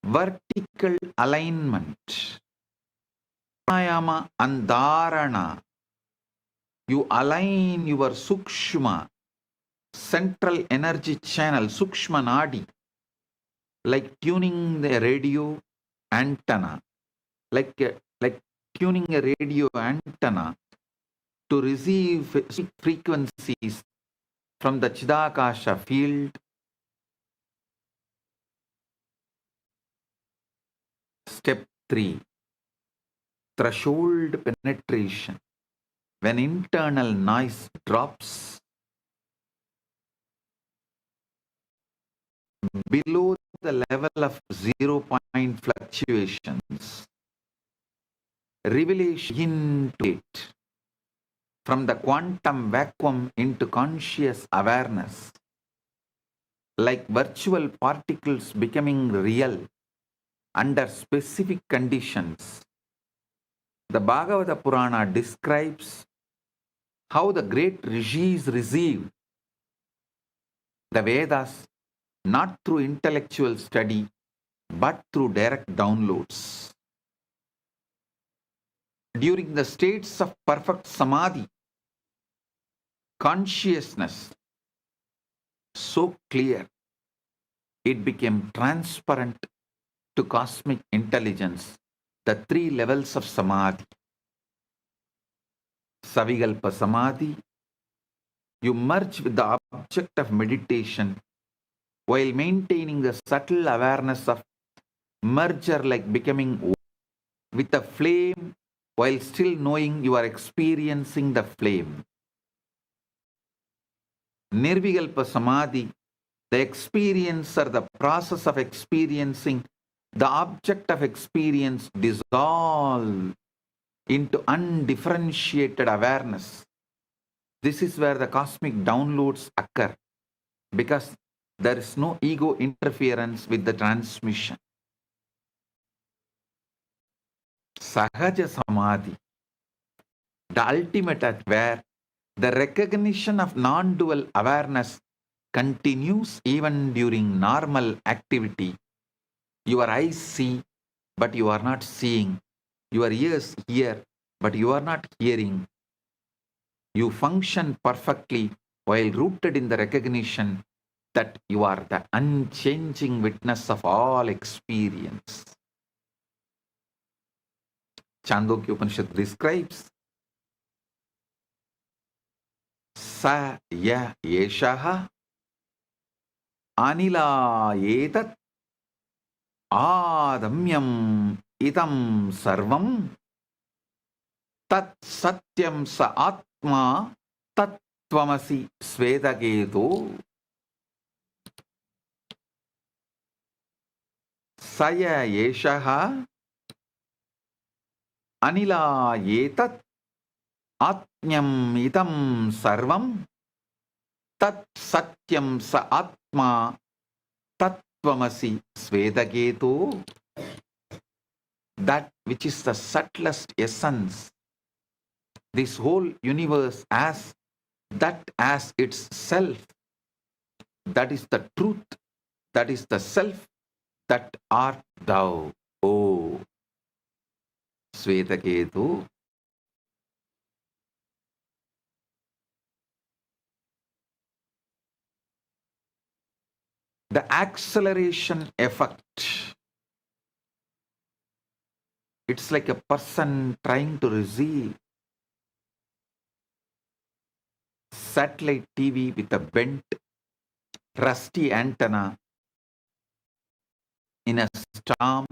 vertical alignment, pranayama and dharana. You align your sukshma, central energy channel, sukshma nadi, like tuning the radio antenna, like tuning a radio antenna to receive frequencies from the Chidakasha field. Step 3. Threshold penetration. When internal noise drops below the level of 0 point fluctuations, revelation into it, from the quantum vacuum into conscious awareness, like virtual particles becoming real under specific conditions. The Bhagavata Purana describes how the great rishis received the Vedas not through intellectual study but through direct downloads. During the states of perfect samadhi, consciousness so clear, it became transparent to cosmic intelligence, the 3 levels of samadhi. Savikalpa samadhi, you merge with the object of meditation while maintaining the subtle awareness of merger, like becoming with a flame while still knowing you are experiencing the flame. Nirvikalpa samadhi, the experiencer, the process of experiencing the object of experience dissolve into undifferentiated awareness. This is where the cosmic downloads occur, because there is no ego interference with the transmission. Sahaja Samadhi, the ultimate at where the recognition of non-dual awareness continues even during normal activity. Your eyes see, but you are not seeing. Your ears hear, but you are not hearing. You function perfectly while rooted in the recognition that you are the unchanging witness of all experience. Chandogya Upanishad describes Sa ya yeshaha anila etat adamyam idam sarvam tat satyam sa atma tat tvamasi svedagedo. Saya yeshaha anila etat atmyam idam sarvam tat satyam sa atma tattvamasi svedageto. That which is the subtlest essence, this whole universe as that as its self, that is the truth, that is the self, that art thou, O Svedaketu. The acceleration effect. It's like a person trying to receive satellite TV with a bent, rusty antenna in a storm,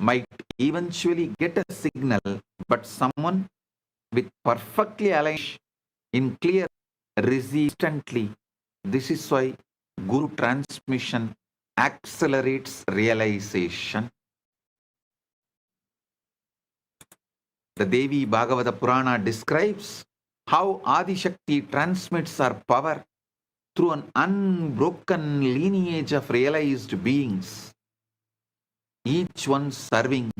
might eventually get a signal, but someone with perfectly aligned in clear resistantly. This is why Guru transmission accelerates realization. The Devi Bhagavata Purana describes how Adi Shakti transmits her power through an unbroken lineage of realized beings, each one serving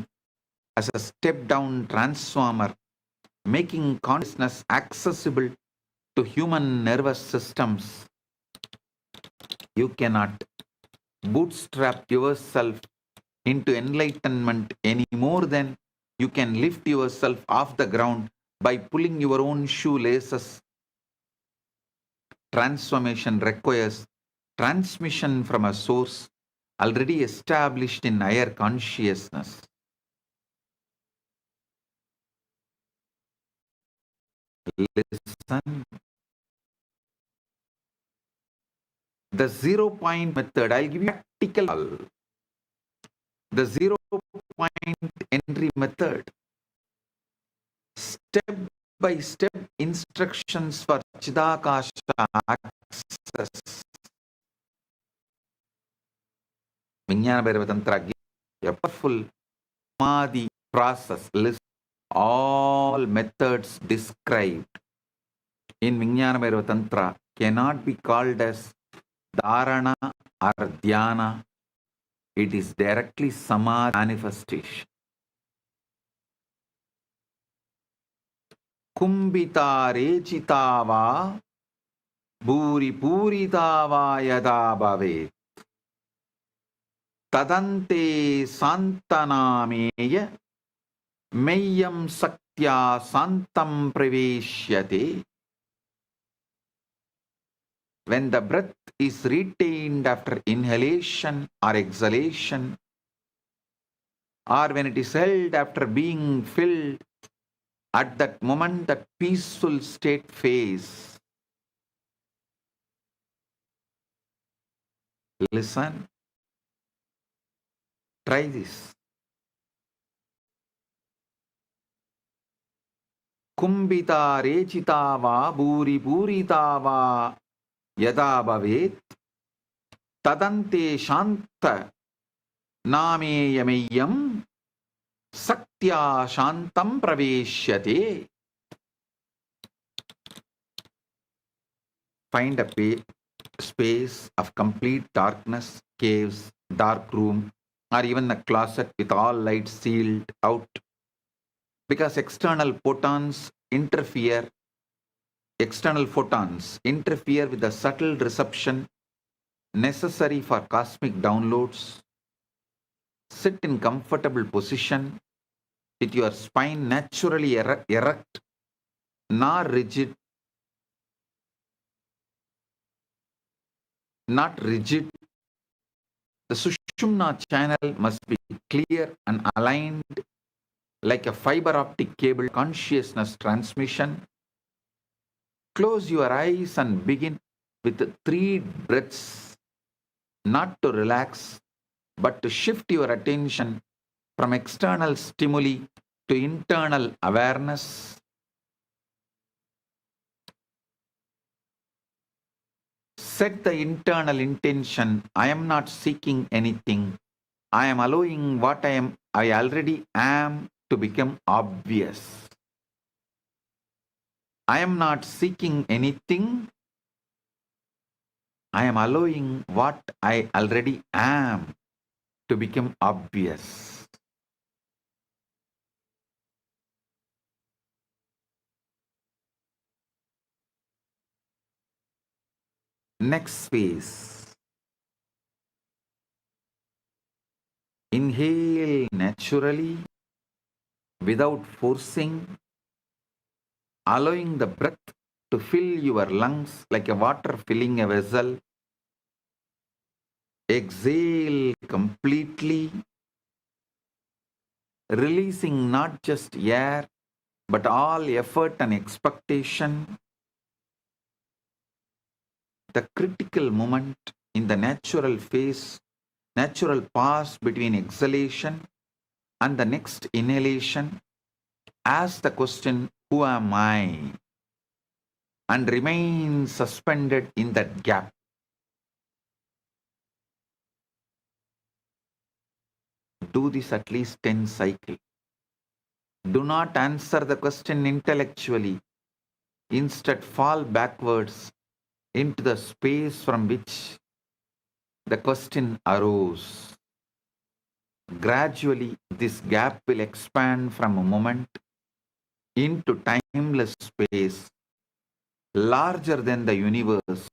as a step-down transformer, making consciousness accessible to human nervous systems. You cannot bootstrap yourself into enlightenment any more than you can lift yourself off the ground by pulling your own shoelaces. Transformation requires transmission from a source already established in higher consciousness. Listen. The 0-point method, I'll give you a practical. The 0-point entry method. Step by step instructions for Chidakasha access. Vijnana Bhairava Tantra gives a powerful Samadhi process list. All methods described in Vijnana Bhairava Tantra cannot be called as Dharana or Dhyana. It is directly Samadhi manifestation. Kumbita rechitava bhuri puritava yada bhavet tadante santanameya meyyam saktya santam praveshyate. When the breath is retained after inhalation or exhalation, or when it is held after being filled, at that moment that peaceful state phase. Listen. Try this. Kumbita rechitava bhuri puritava yada bhavet tadante shanta Nameyameyam Saktya Shantam Praveshyate. Find a space of complete darkness, caves, dark room, or even a closet with all lights sealed out. Because external photons interfere with the subtle reception necessary for cosmic downloads. Sit in comfortable position with your spine naturally erect, not rigid. The Sushumna channel must be clear and aligned like a fiber optic cable consciousness transmission. Close your eyes and begin with 3 breaths, not to relax, but to shift your attention from external stimuli to internal awareness. Set the internal intention, I am not seeking anything. I am allowing what I already am to become obvious. I am not seeking anything. I am allowing what I already am to become obvious. Next phase. Inhale naturally without forcing, allowing the breath to fill your lungs like a water filling a vessel. Exhale completely, releasing not just air, but all effort and expectation. The critical moment in the natural pause between exhalation and the next inhalation, ask the question, who am I? And remain suspended in that gap. Do this at least 10 cycles. Do not answer the question intellectually. Instead, fall backwards into the space from which the question arose. Gradually, this gap will expand from a moment into timeless space, larger than the universe.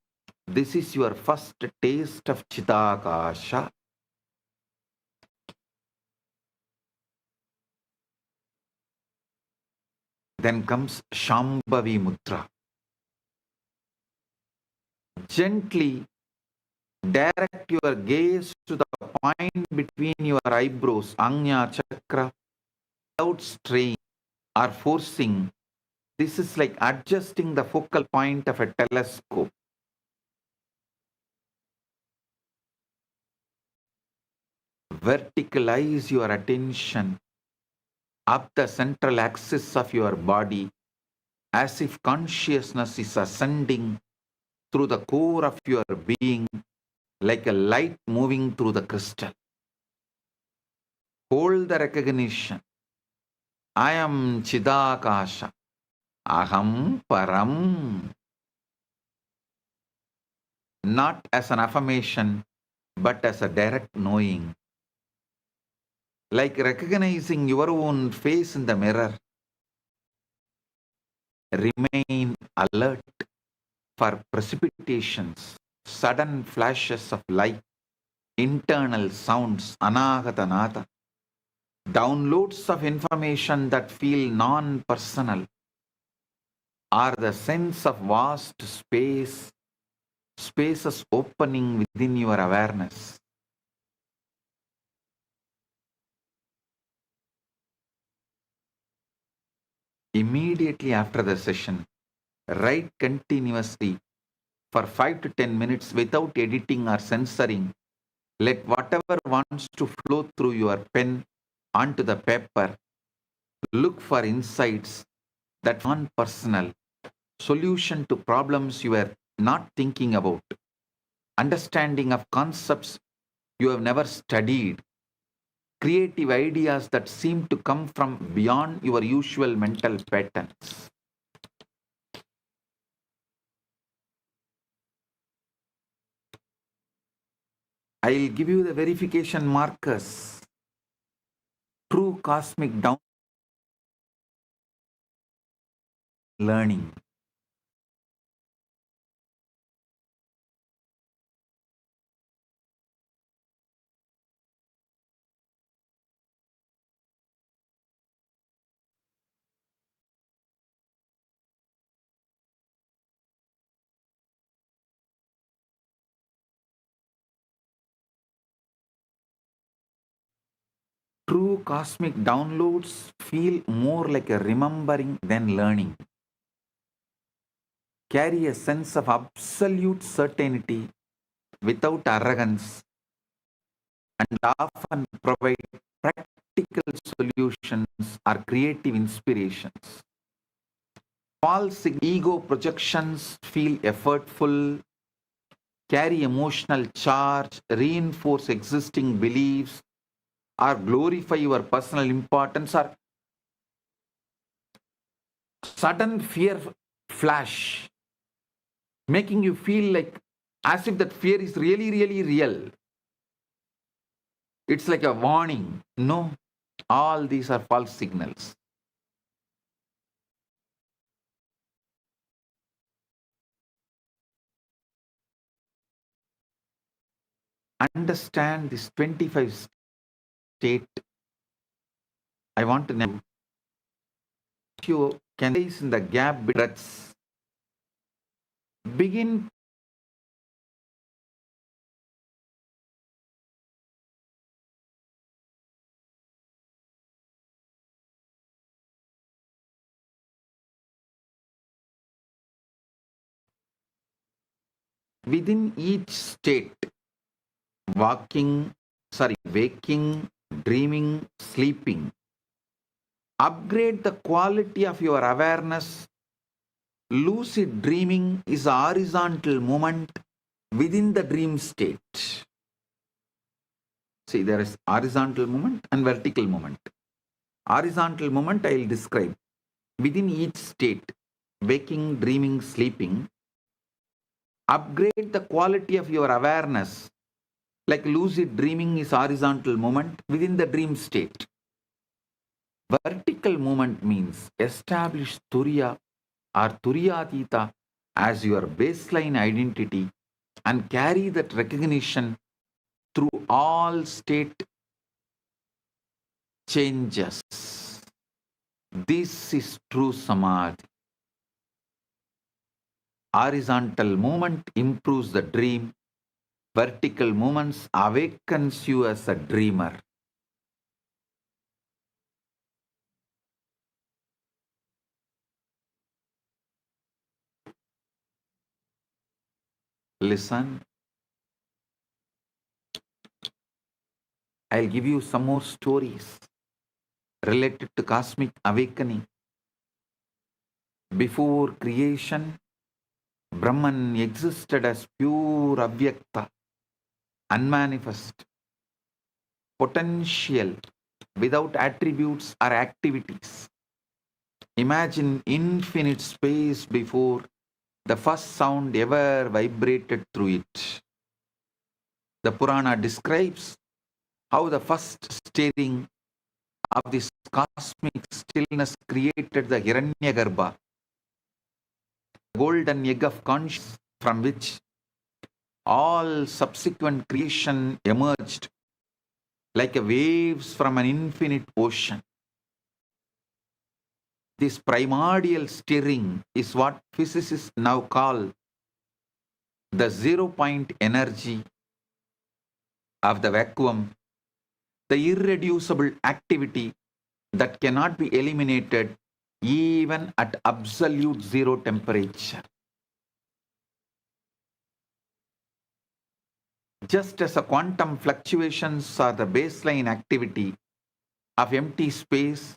This is your first taste of Chidakasha. Then comes Shambhavi Mudra. Gently direct your gaze to the point between your eyebrows, Anya Chakra, without strain or forcing. This is like adjusting the focal point of a telescope. Verticalize your attention up the central axis of your body as if consciousness is ascending through the core of your being like a light moving through the crystal. Hold the recognition. I am Chidakasha. Aham Param. Not as an affirmation, but as a direct knowing. Like recognizing your own face in the mirror. Remain alert for precipitations, sudden flashes of light, internal sounds, anagatanata, downloads of information that feel non-personal, or the sense of vast spaces opening within your awareness. Immediately after the session, write continuously for 5 to 10 minutes without editing or censoring. Let whatever wants to flow through your pen onto the paper. Look for insights that non-personal, solution to problems you are not thinking about, understanding of concepts you have never studied, creative ideas that seem to come from beyond your usual mental patterns. I'll give you the verification markers. True cosmic down learning. True cosmic downloads feel more like a remembering than learning. Carry a sense of absolute certainty without arrogance and often provide practical solutions or creative inspirations. False ego projections feel effortful, carry emotional charge, reinforce existing beliefs, or glorify your personal importance, or sudden fear flash, making you feel like as if that fear is really, really real. It's like a warning. No, all these are false signals. Understand this 25 state. I want to know you can place in the gap between breaths. Begin within each state, waking, dreaming, sleeping. Upgrade the quality of your awareness. Lucid dreaming is a horizontal movement within the dream state. See, there is horizontal movement and vertical movement. Horizontal movement I will describe. Within each state, waking, dreaming, sleeping, upgrade the quality of your awareness. Like lucid dreaming is horizontal movement within the dream state. Vertical movement means establish Turiya or Turiyatita as your baseline identity and carry that recognition through all state changes. This is true Samadhi. Horizontal movement improves the dream. Vertical movements awakens you as a dreamer. Listen. I'll give you some more stories related to cosmic awakening. Before creation, Brahman existed as pure avyakta, unmanifest, potential, without attributes or activities. Imagine infinite space before the first sound ever vibrated through it. The Purana describes how the first stirring of this cosmic stillness created the Hiranyagarbha, the golden egg of consciousness from which all subsequent creation emerged like waves from an infinite ocean. This primordial stirring is what physicists now call the 0-point energy of the vacuum, the irreducible activity that cannot be eliminated even at absolute zero temperature. Just as the quantum fluctuations are the baseline activity of empty space,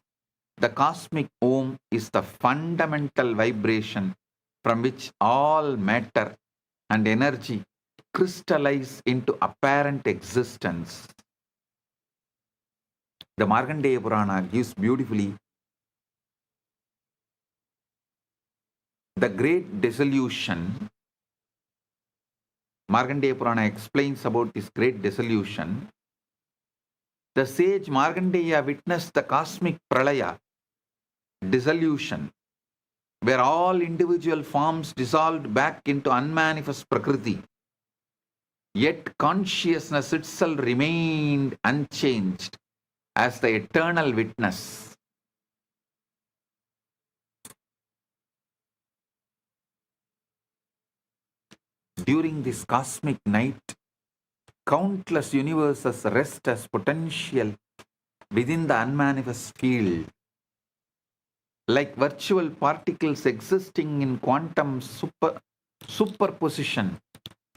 the cosmic Om is the fundamental vibration from which all matter and energy crystallize into apparent existence. The Markandeya Purana gives beautifully the great dissolution. Markandeya Purana explains about this great dissolution. The sage Markandeya witnessed the cosmic pralaya, dissolution, where all individual forms dissolved back into unmanifest Prakriti. Yet consciousness itself remained unchanged as the eternal witness. During this cosmic night, countless universes rest as potential within the unmanifest field, like virtual particles existing in quantum superposition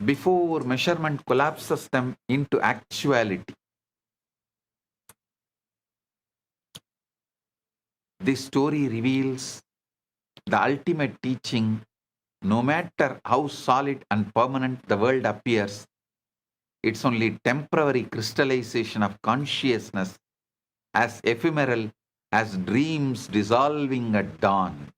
before measurement collapses them into actuality. This story reveals the ultimate teaching. No matter how solid and permanent the world appears, it's only temporary crystallization of consciousness, as ephemeral as dreams dissolving at dawn.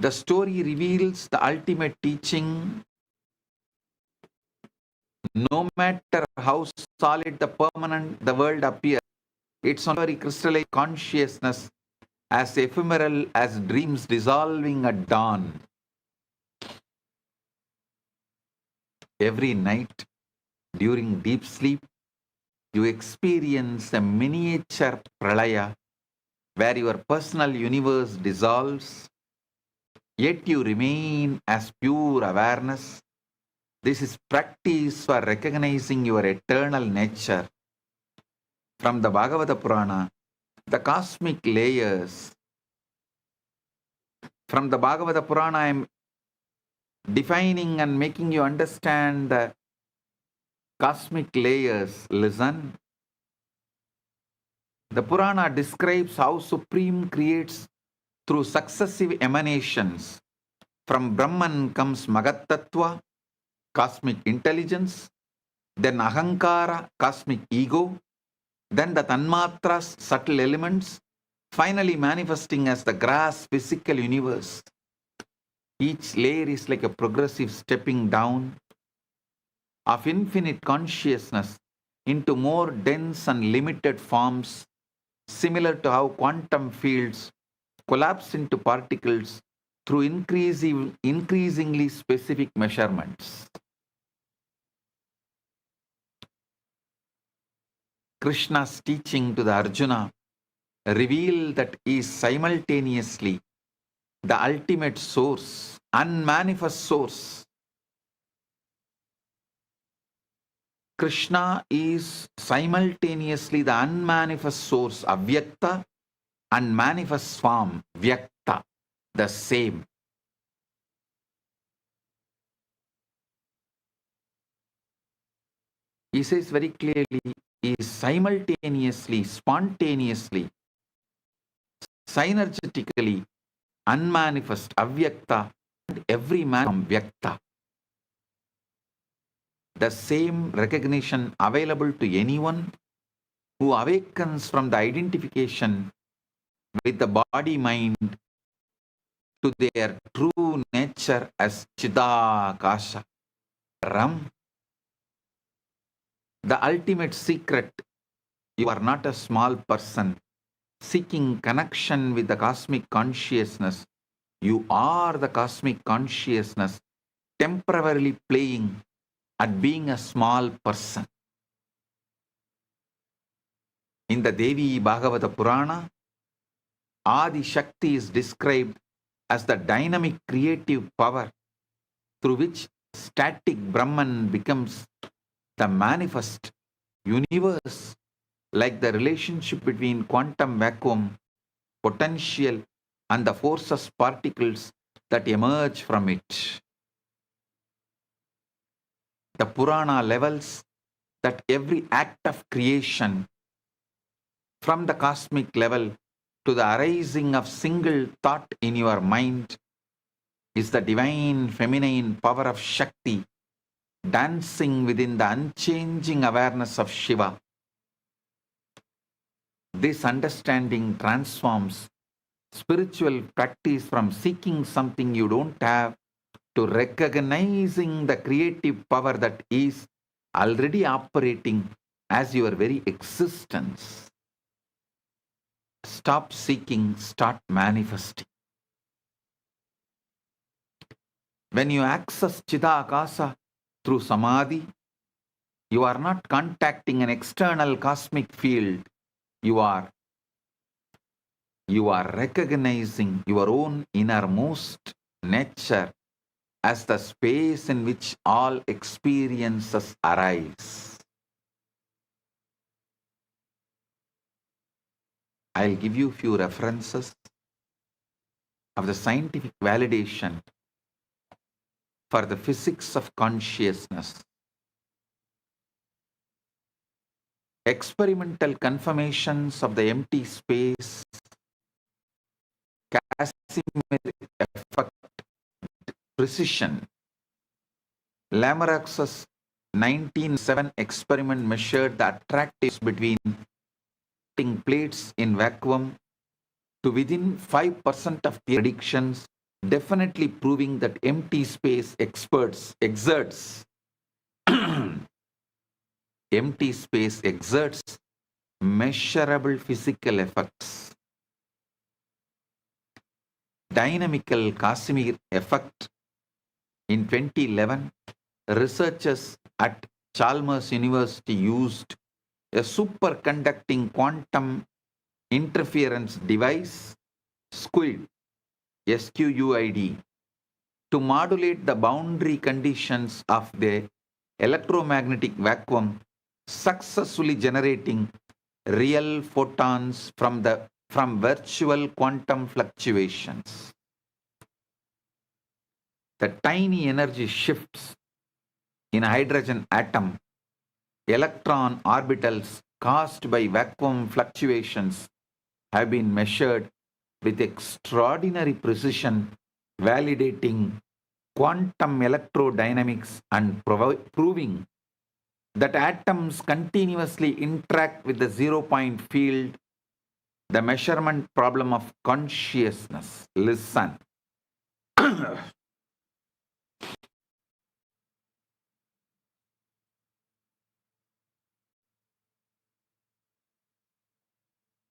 The story reveals the ultimate teaching. No matter how solid the world appears, it's only crystallized consciousness, as ephemeral as dreams dissolving at dawn. Every night, during deep sleep, you experience a miniature pralaya where your personal universe dissolves, yet you remain as pure awareness. This is practice for recognizing your eternal nature. From the Bhagavata Purana, the cosmic layers. From the Bhagavata Purana, I am defining and making you understand the cosmic layers. Listen. The Purana describes how Supreme creates through successive emanations. From Brahman comes Magattattva, cosmic intelligence, then Ahankara, cosmic ego, then the Tanmatras, subtle elements, finally manifesting as the gross physical universe. Each layer is like a progressive stepping down of infinite consciousness into more dense and limited forms, similar to how quantum fields collapse into particles through increasingly specific measurements. Krishna's teaching to the Arjuna revealed that he is simultaneously the ultimate source, unmanifest source. Krishna is simultaneously the unmanifest source, Avyakta, and manifest form, Vyakta, the same. He says very clearly, he is simultaneously, spontaneously, synergetically unmanifest, Avyakta, and every man from Vyakta. The same recognition available to anyone who awakens from the identification with the body-mind to their true nature as Chidakasha, Ram. The ultimate secret: you are not a small person seeking connection with the cosmic consciousness. You are the cosmic consciousness temporarily playing at being a small person. In the Devi Bhagavata Purana, Adi Shakti is described as the dynamic creative power through which static Brahman becomes the manifest universe, like the relationship between quantum vacuum, potential, and the forces particles that emerge from it. The Purana levels that every act of creation, from the cosmic level to the arising of single thought in your mind, is the divine feminine power of Shakti dancing within the unchanging awareness of Shiva. This understanding transforms spiritual practice from seeking something you don't have to recognizing the creative power that is already operating as your very existence. Stop seeking, start manifesting. When you access Chidakasa through Samadhi, you are not contacting an external cosmic field. You are recognizing your own innermost nature as the space in which all experiences arise. I'll give you a few references of the scientific validation for the physics of consciousness. Experimental confirmations of the empty space, Casimir effect, precision. Lamarck's 1907 experiment measured the attractiveness between plates in vacuum to within 5% of the predictions, definitely proving that empty space exerts empty space exerts measurable physical effects. Dynamical Casimir effect. In 2011, researchers at Chalmers University used a superconducting quantum interference device, SQUID, SQUID, to modulate the boundary conditions of the electromagnetic vacuum, successfully generating real photons from virtual quantum fluctuations. The tiny energy shifts in a hydrogen atom, electron orbitals caused by vacuum fluctuations have been measured with extraordinary precision, validating quantum electrodynamics and proving that atoms continuously interact with the zero-point field, the measurement problem of consciousness. Listen.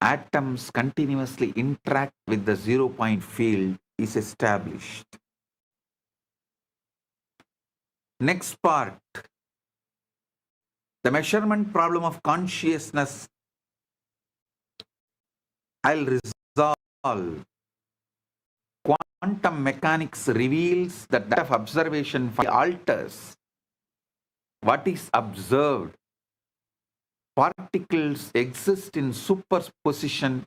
Atoms continuously interact with the zero-point field is established. Next part, the measurement problem of consciousness. I'll resolve. Quantum mechanics reveals that of observation alters what is observed. Particles exist in superposition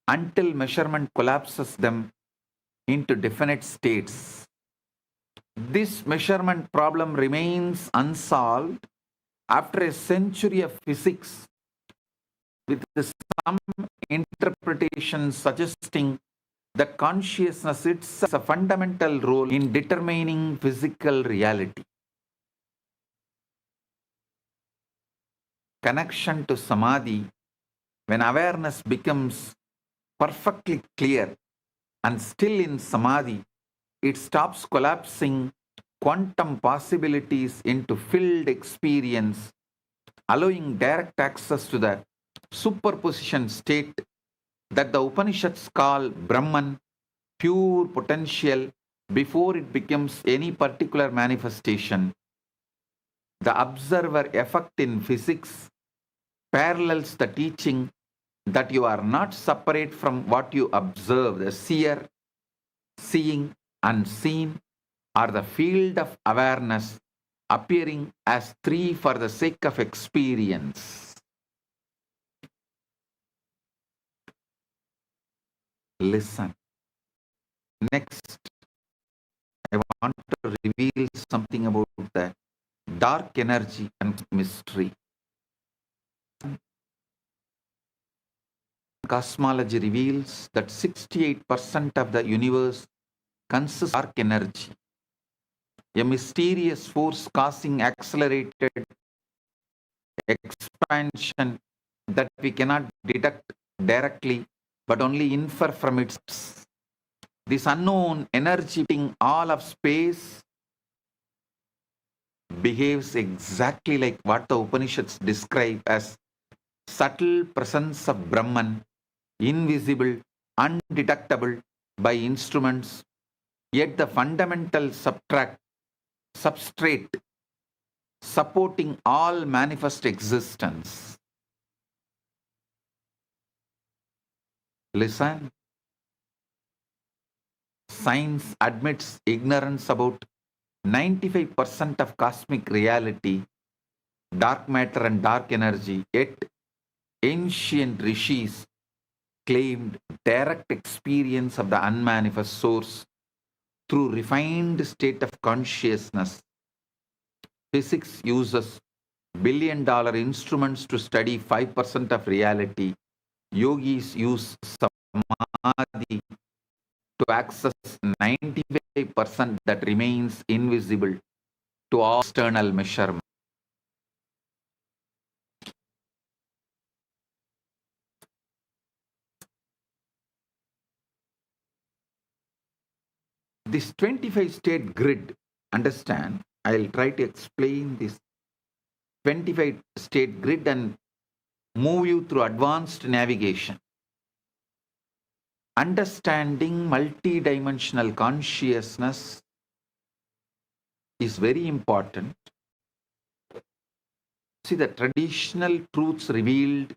until measurement collapses them into definite states. This measurement problem remains unsolved after a century of physics, with some interpretations suggesting that consciousness itself has a fundamental role in determining physical reality. Connection to Samadhi. When awareness becomes perfectly clear and still in Samadhi, it stops collapsing quantum possibilities into filled experience, allowing direct access to the superposition state that the Upanishads call Brahman, pure potential, before it becomes any particular manifestation. The observer effect in physics parallels the teaching that you are not separate from what you observe. The seer, seeing, unseen, are the field of awareness appearing as three for the sake of experience. Listen. Next, I want to reveal something about the dark energy and mystery. Cosmology reveals that 68% of the universe consists of dark energy, a mysterious force causing accelerated expansion that we cannot detect directly but only infer from its. This unknown energy in all of space behaves exactly like what the Upanishads describe as subtle presence of Brahman, invisible, undetectable by instruments, yet the fundamental substrate supporting all manifest existence. Listen. Science admits ignorance about 95% of cosmic reality, dark matter and dark energy, yet ancient rishis claimed direct experience of the unmanifest source through refined state of consciousness. Physics uses billion-dollar instruments to study 5% of reality. Yogis use samadhi to access 95% that remains invisible to all external measurement. This 25-state grid, understand, I'll try to explain this 25-state grid and move you through advanced navigation. Understanding multidimensional consciousness is very important. See, the traditional truths revealed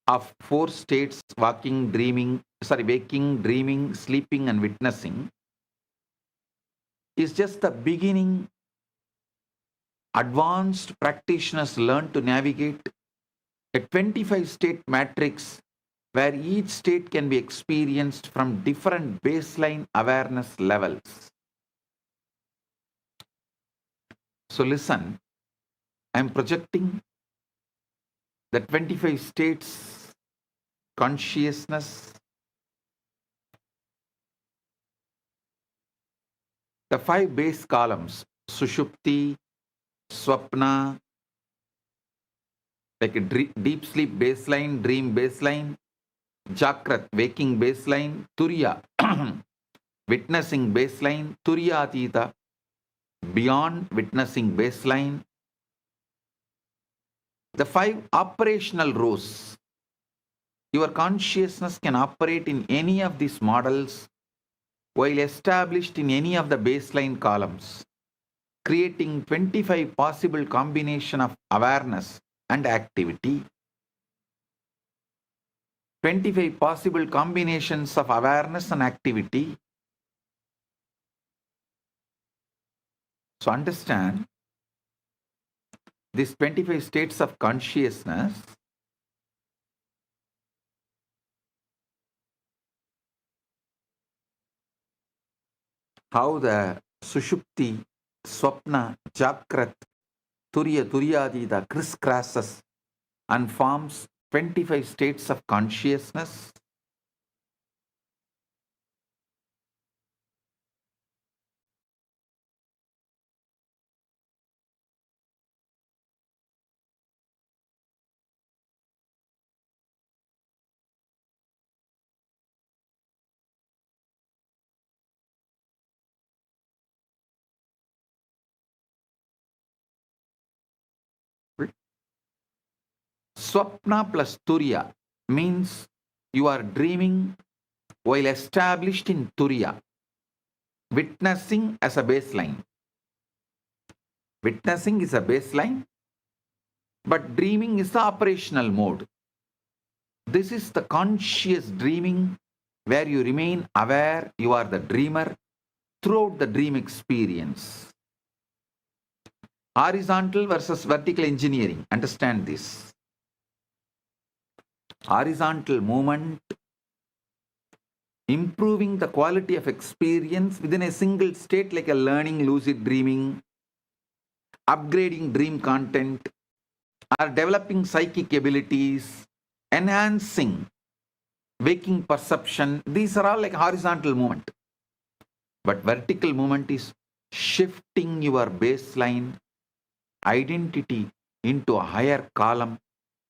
of 4 states, waking, dreaming, sleeping, and witnessing, is just the beginning. Advanced practitioners learn to navigate a 25-state matrix where each state can be experienced from different baseline awareness levels. So listen, I'm projecting the 25 states consciousness, the 5 base columns, Sushupti, Swapna, like a deep sleep baseline, dream baseline, Jakrat, waking baseline, Turiya, witnessing baseline, Turiya Atita, beyond witnessing baseline. The 5 operational rows. Your consciousness can operate in any of these models while established in any of the baseline columns, creating 25 possible combination of awareness and activity. 25 possible combinations of awareness and activity. So understand, these 25 states of consciousness how the Sushupti, Swapna, Jakrat, Turyadita crisscrosses and forms 25 states of consciousness. Swapna plus Turiya means you are dreaming while established in Turiya, witnessing as a baseline. Witnessing is a baseline, but dreaming is the operational mode. This is the conscious dreaming where you remain aware you are the dreamer throughout the dream experience. Horizontal versus vertical engineering. Understand this. Horizontal movement, improving the quality of experience within a single state, like a learning lucid dreaming, upgrading dream content, or developing psychic abilities, enhancing waking perception. These are all like horizontal movement. But vertical movement is shifting your baseline identity into a higher column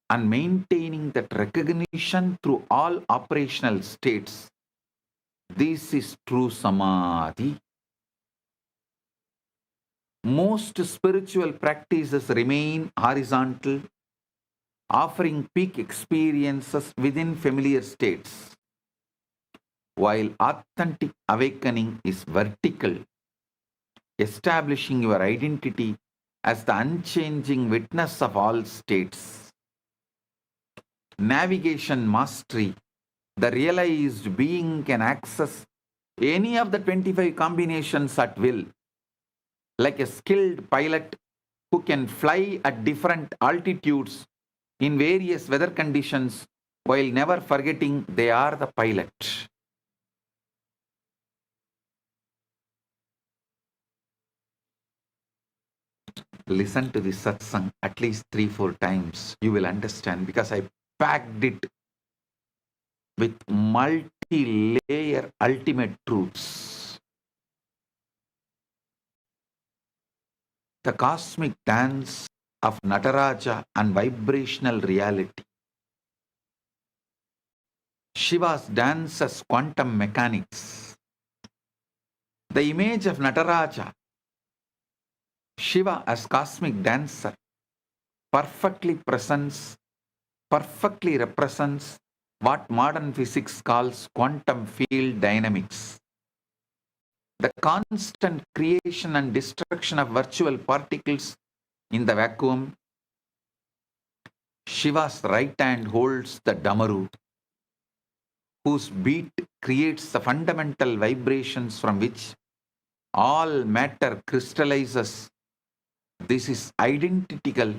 and maintaining that recognition through all operational states. This is true samadhi. Most spiritual practices remain horizontal, offering peak experiences within familiar states, while authentic awakening is vertical, establishing your identity as the unchanging witness of all states. Navigation mastery, the realized being can access any of the 25 combinations at will, like a skilled pilot who can fly at different altitudes in various weather conditions while never forgetting they are the pilot. Listen to this satsang at least 3-4 times. You will understand, because I packed it with multi-layer ultimate truths. The cosmic dance of Nataraja and vibrational reality. Shiva's dance as quantum mechanics. The image of Nataraja, Shiva as cosmic dancer, perfectly represents what modern physics calls quantum field dynamics. The constant creation and destruction of virtual particles in the vacuum. Shiva's right hand holds the Damaru, whose beat creates the fundamental vibrations from which all matter crystallizes. This is identical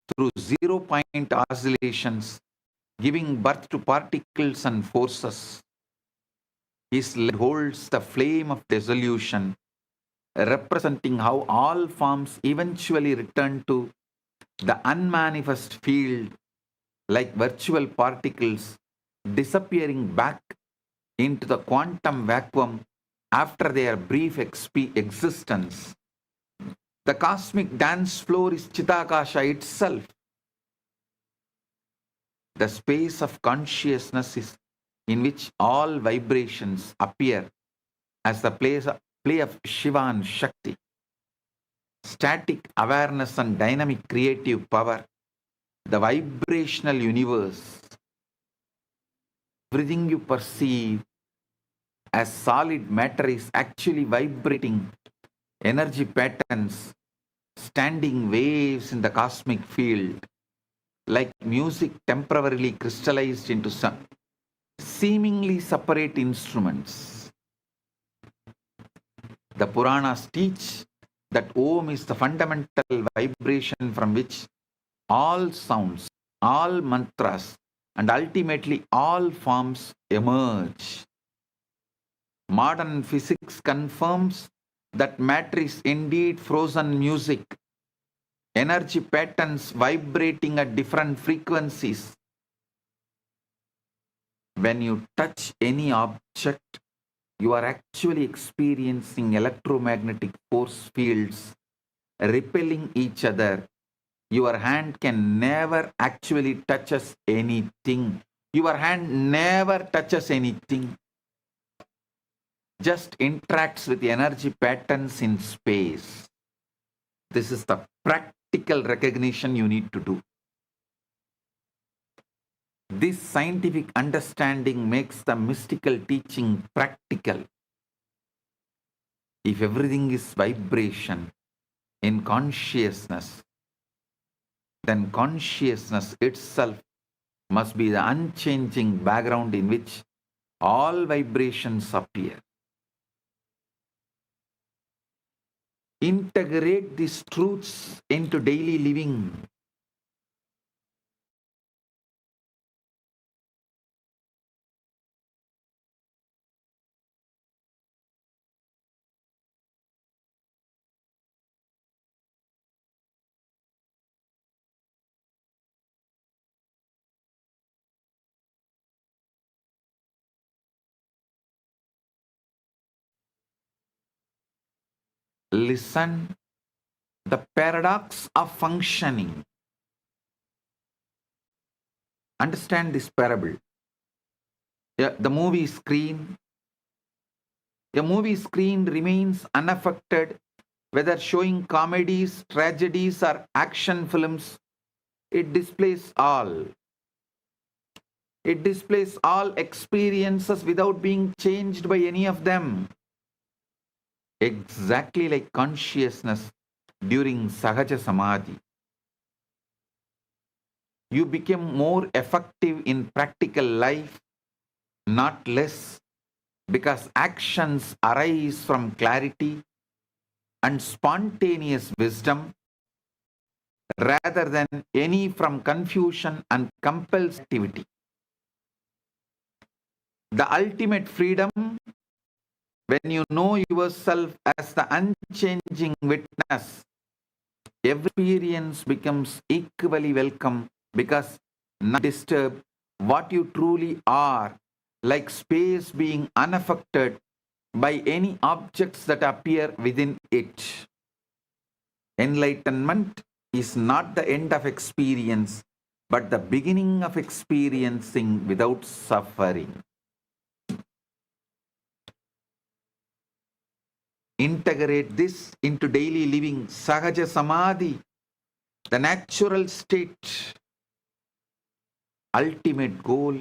through 0-point oscillations, giving birth to particles and forces. His lead holds the flame of dissolution, representing how all forms eventually return to the unmanifest field, like virtual particles disappearing back into the quantum vacuum after their brief existence. The cosmic dance floor is Chitakasha itself. The space of consciousness is in which all vibrations appear as the play of Shiva and Shakti. Static awareness and dynamic creative power. The vibrational universe. Everything you perceive as solid matter is actually vibrating energy patterns, standing waves in the cosmic field, like music temporarily crystallized into some seemingly separate instruments. The Puranas teach that Om is the fundamental vibration from which all sounds, all mantras, and ultimately all forms emerge. Modern physics confirms that matter is indeed frozen music, energy patterns vibrating at different frequencies. When you touch any object, you are actually experiencing electromagnetic force fields repelling each other. Your hand can never actually touches anything. Your hand never touches anything. Just interacts with the energy patterns in space. This is the practical recognition you need to do. This scientific understanding makes the mystical teaching practical. If everything is vibration in consciousness, then consciousness itself must be the unchanging background in which all vibrations appear. Integrate these truths into daily living. Listen, the paradox of functioning. Understand this parable. The movie screen. A movie screen remains unaffected, whether showing comedies, tragedies, or action films. It displays all. It displays all experiences without being changed by any of them. Exactly like consciousness during Sahaja Samadhi. You become more effective in practical life, not less, because actions arise from clarity and spontaneous wisdom rather than any from confusion and compulsive activity. The ultimate freedom, when you know yourself as the unchanging witness, every experience becomes equally welcome because not disturb what you truly are, like space being unaffected by any objects that appear within it. Enlightenment is not the end of experience, but the beginning of experiencing without suffering. Integrate this into daily living. Sahaja Samadhi, the natural state. Ultimate goal.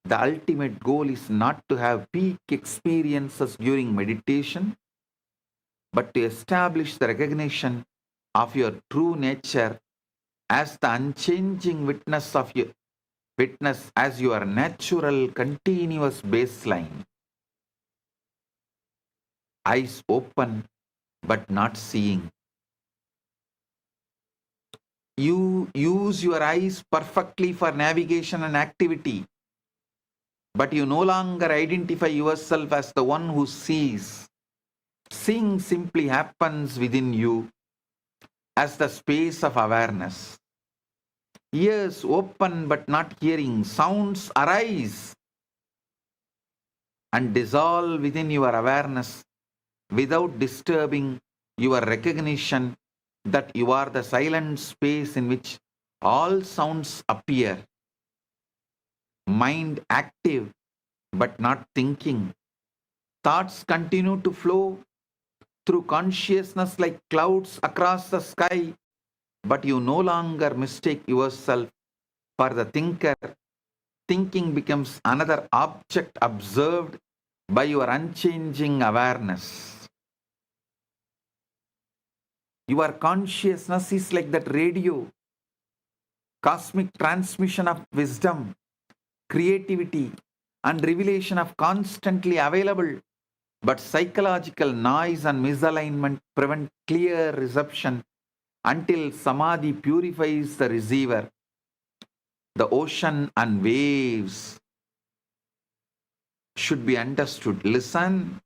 The ultimate goal is not to have peak experiences during meditation, but to establish the recognition of your true nature as the unchanging witness as your natural continuous baseline. Eyes open but not seeing. You use your eyes perfectly for navigation and activity, but you no longer identify yourself as the one who sees. Seeing simply happens within you as the space of awareness. Ears open but not hearing. Sounds arise and dissolve within your awareness without disturbing your recognition that you are the silent space in which all sounds appear. Mind active but not thinking. Thoughts continue to flow through consciousness like clouds across the sky, but you no longer mistake yourself for the thinker. Thinking becomes another object observed by your unchanging awareness. Your consciousness is like that radio, cosmic transmission of wisdom, creativity, and revelation of constantly available, but psychological noise and misalignment prevent clear reception until Samadhi purifies the receiver. The ocean and waves should be understood. Listen.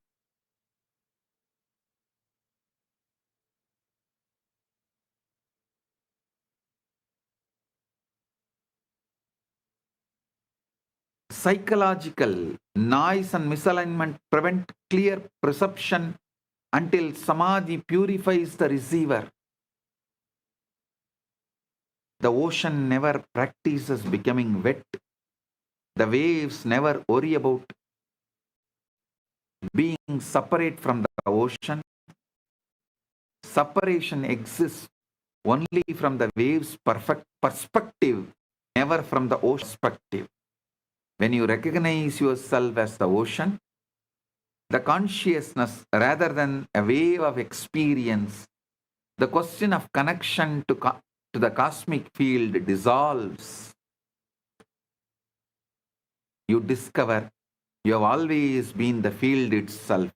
Psychological noise and misalignment prevent clear perception until Samadhi purifies the receiver. The ocean never practices becoming wet. The waves never worry about being separate from the ocean. Separation exists only from the wave's perfect perspective, never from the ocean perspective. When you recognize yourself as the ocean, the consciousness rather than a wave of experience, the question of connection to to the cosmic field dissolves, you discover you have always been the field itself,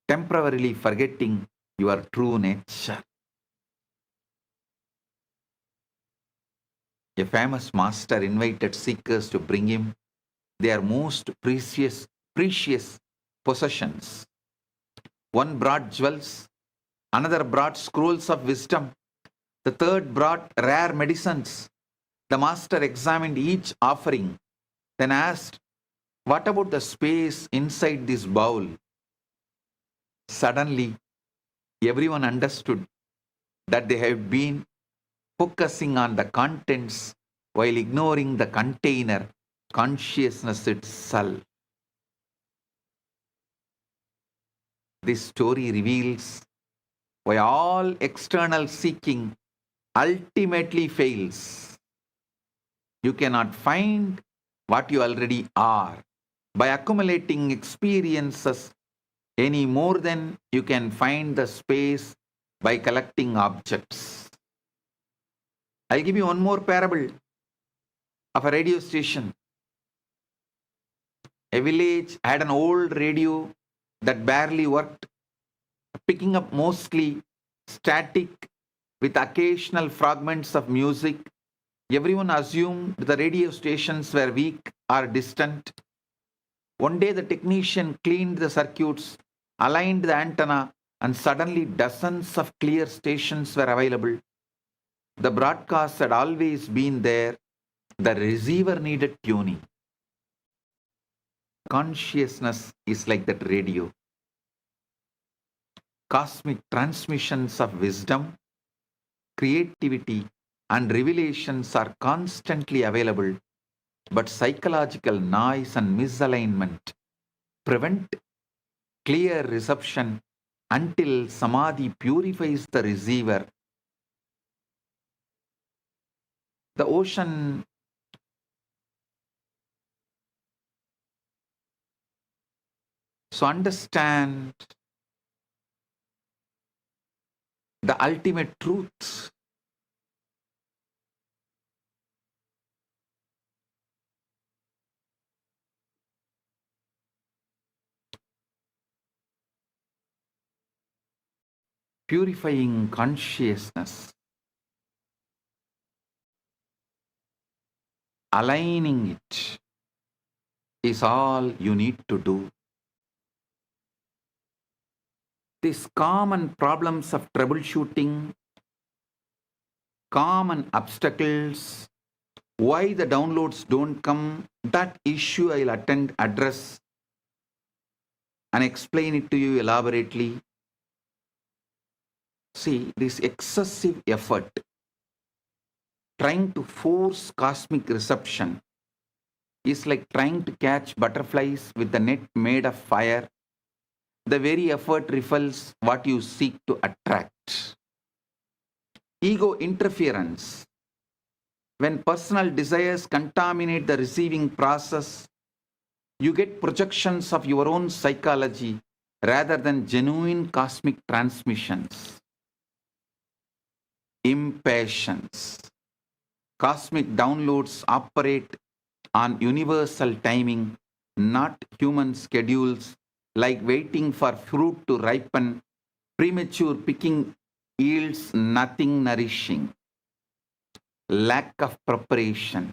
temporarily forgetting your true nature. A famous master invited seekers to bring him their most precious possessions. One brought jewels, another brought scrolls of wisdom, the third brought rare medicines. The master examined each offering, then asked, "What about the space inside this bowl?" Suddenly, everyone understood that they had been focusing on the contents while ignoring the container, consciousness itself. This story reveals why all external seeking ultimately fails. You cannot find what you already are by accumulating experiences any more than you can find the space by collecting objects. I'll give you one more parable of a radio station. A village had an old radio that barely worked, picking up mostly static with occasional fragments of music. Everyone assumed the radio stations were weak or distant. One day the technician cleaned the circuits, aligned the antenna, and suddenly dozens of clear stations were available. The broadcast had always been there. The receiver needed tuning. Consciousness is like that radio. Cosmic transmissions of wisdom, creativity, and revelations are constantly available, but psychological noise and misalignment prevent clear reception until samadhi purifies the receiver. The ocean so understand the ultimate truth. Purifying consciousness, aligning it is all you need to do. These common problems of troubleshooting, common obstacles, why the downloads don't come, that issue I'll address and explain it to you elaborately. See, this excessive effort trying to force cosmic reception is like trying to catch butterflies with a net made of fire. The very effort repels what you seek to attract. Ego interference. When personal desires contaminate the receiving process, you get projections of your own psychology rather than genuine cosmic transmissions. Impatience. Cosmic downloads operate on universal timing, not human schedules, like waiting for fruit to ripen. Premature picking yields nothing nourishing. Lack of preparation.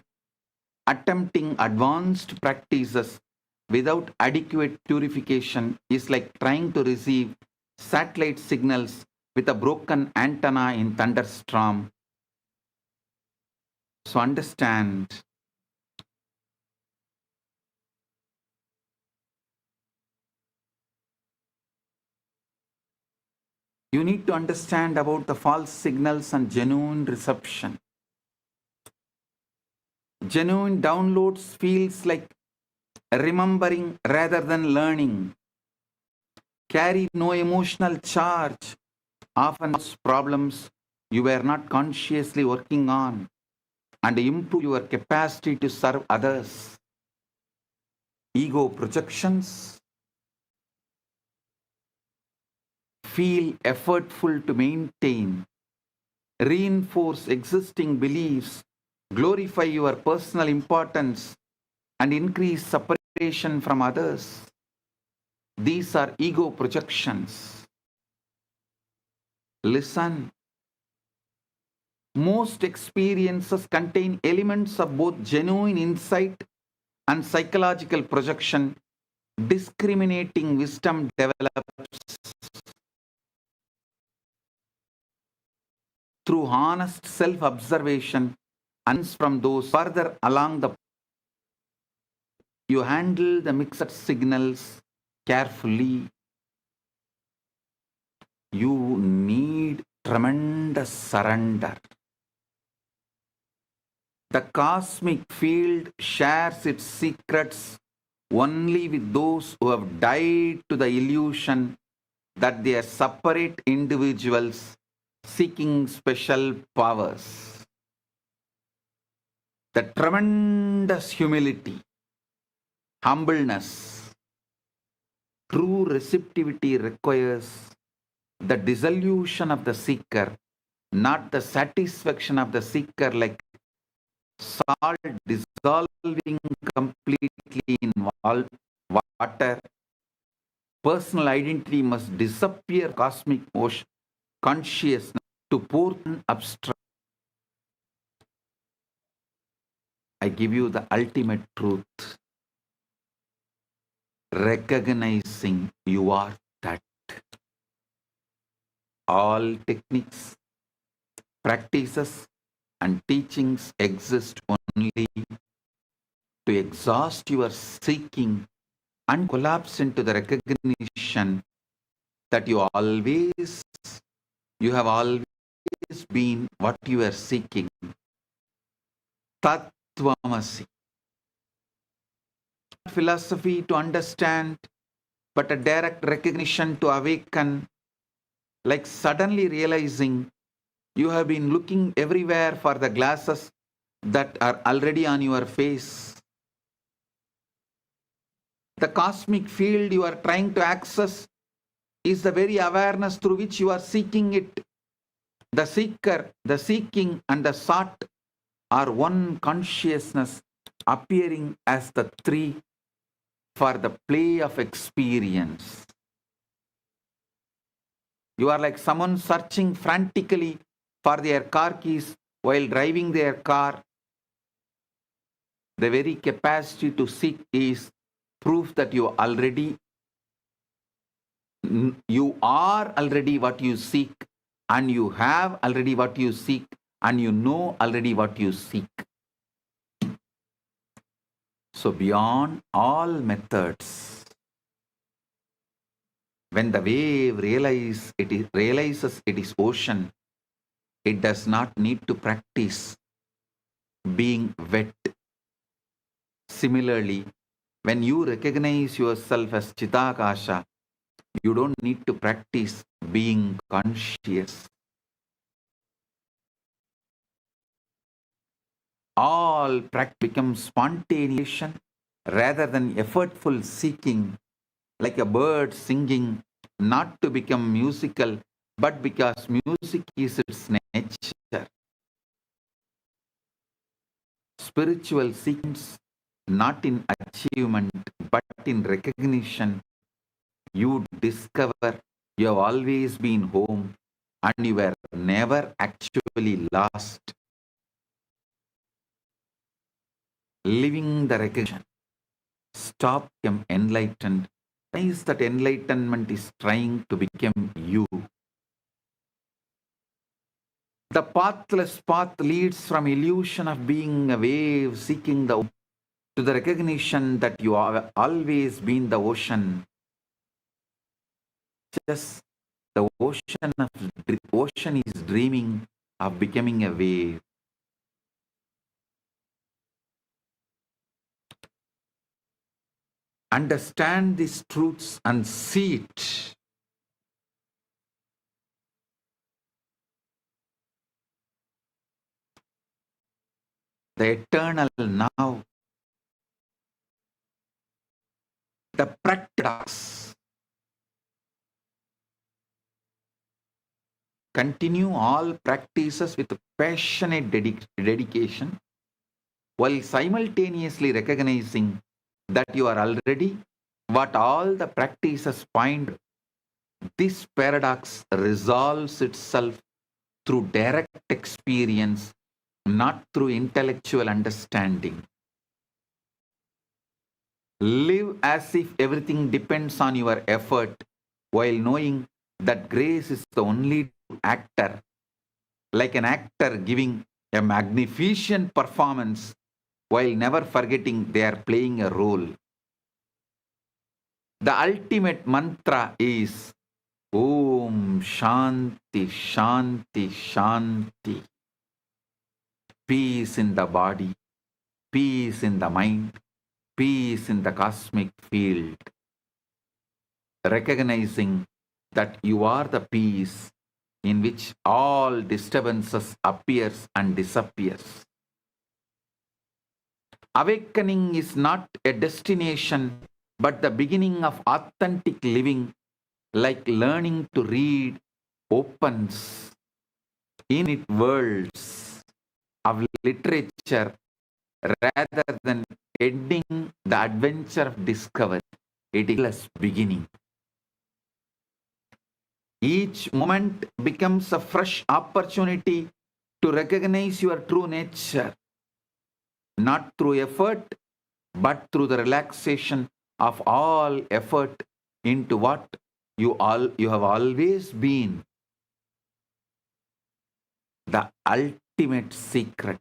Attempting advanced practices without adequate purification is like trying to receive satellite signals with a broken antenna in thunderstorm. So understand, you need to understand about the false signals and genuine reception. Genuine downloads feels like remembering rather than learning. Carry no emotional charge. Often solves problems you were not consciously working on and improve your capacity to serve others. Ego projections feel effortful to maintain, reinforce existing beliefs, glorify your personal importance, and increase separation from others. These are ego projections. Listen. Most experiences contain elements of both genuine insight and psychological projection. Discriminating wisdom develops through honest self-observation and from those further along the you handle the mixed signals carefully. You need tremendous surrender. The cosmic field shares its secrets only with those who have died to the illusion that they are separate individuals seeking special powers. The tremendous humility, humbleness, true receptivity requires the dissolution of the seeker, not the satisfaction of the seeker, like salt dissolving completely in water. Personal identity must disappear, cosmic ocean consciousness to pour abstract. I give you the ultimate truth. Recognizing you are that. All techniques, practices, and teachings exist only to exhaust your seeking and collapse into the recognition that you have always been what you are seeking. Tattvamasi. Philosophy to understand, but a direct recognition to awaken, like suddenly realizing you have been looking everywhere for the glasses that are already on your face. The cosmic field you are trying to access is the very awareness through which you are seeking it. The seeker, the seeking, and the sought are one consciousness appearing as the three for the play of experience. You are like someone searching frantically for their car keys while driving their car. The very capacity to seek is proof that you are already what you seek, and you have already what you seek, and you know already what you seek. So beyond all methods, when the wave realizes it is ocean, it does not need to practice being wet. Similarly, when you recognize yourself as Chitakasha, you don't need to practice being conscious. All practice becomes spontaneous rather than effortful seeking, like a bird singing, not to become musical, but because music is its nature. Spiritual sequence, not in achievement, but in recognition. You discover you have always been home and you were never actually lost. Living the recognition. Stop become enlightened. Is that enlightenment is trying to become you. The pathless path leads from illusion of being a wave seeking to the recognition that you have always been the ocean. Just the ocean is dreaming of becoming a wave. Understand these truths and see it. The eternal now. The practice. continue all practices with passionate dedication while simultaneously recognizing that you are already what all the practices find. This paradox resolves itself through direct experience, not through intellectual understanding. Live as if everything depends on your effort, while knowing that grace is the only actor, like an actor giving a magnificent performance while never forgetting they are playing a role. The ultimate mantra is Om Shanti Shanti Shanti. Peace in the body, peace in the mind, peace in the cosmic field. Recognizing that you are the peace in which all disturbances appears and disappears. Awakening is not a destination but the beginning of authentic living, like learning to read opens infinite worlds of literature rather than ending the adventure of discovery. It is a beginning. Each moment becomes a fresh opportunity to recognize your true nature, not through effort, but through the relaxation of all effort into what you have always been. The ultimate secret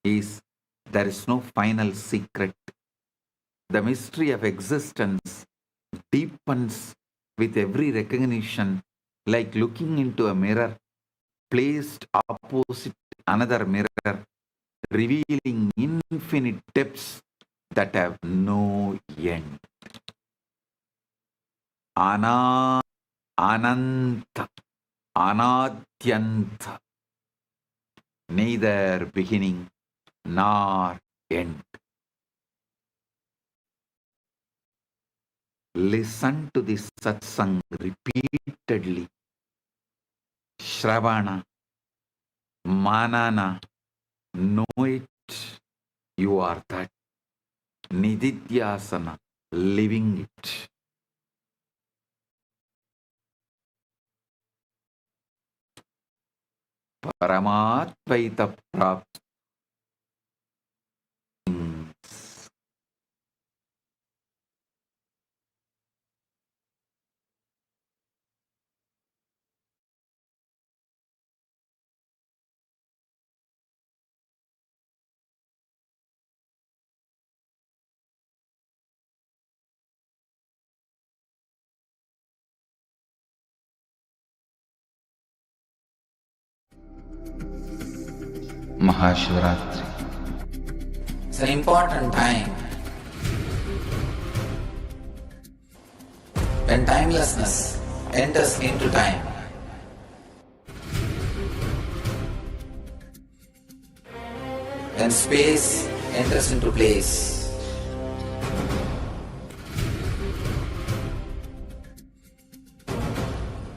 is there is no final secret. The mystery of existence deepens with every recognition, like looking into a mirror placed opposite another mirror, revealing infinite depths that have no end. Ananta, Anadyanta, neither beginning nor end. Listen to this Satsang repeatedly. Shravana, Manana, know it, you are that. Nididhyasana, living it. Paramatvaita Prapti. Maha Shivaratri. It's an important time when timelessness enters into time. When space enters into place.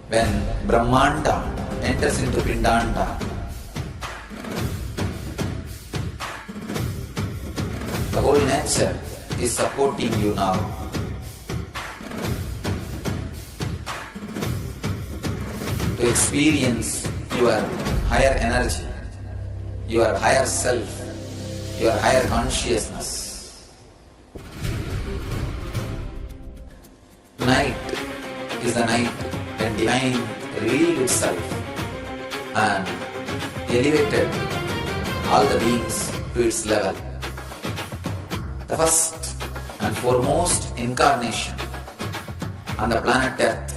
When Brahmanda enters into Pindanda. The whole nature is supporting you now. To experience your higher energy, your higher self, your higher consciousness. Tonight is the night when divine revealed itself and elevated all the beings to its level. The first and foremost incarnation on the planet Earth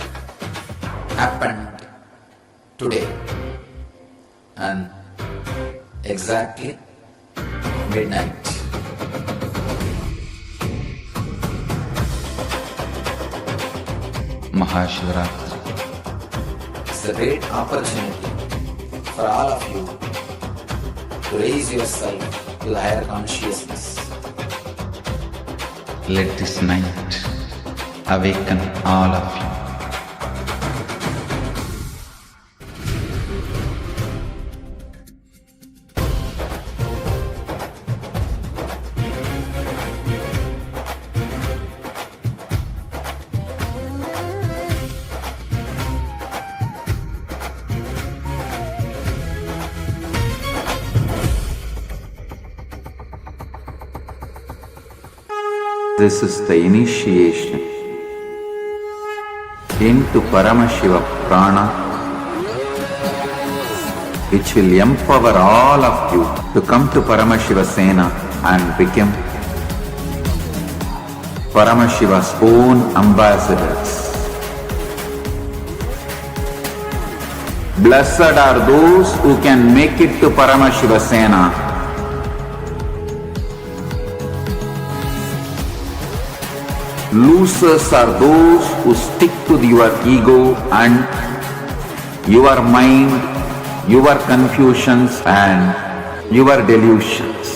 happened today and exactly midnight. Maha Shivaratri. It's a great opportunity for all of you to raise yourself to the higher consciousness. Let this night awaken all of you. This is the initiation into Paramashiva Prana, which will empower all of you to come to Paramashiva Sena and become Paramashiva's own ambassadors. Blessed are those who can make it to Paramashiva Sena. Losers are those who stick to your ego and your mind, your confusions and your delusions.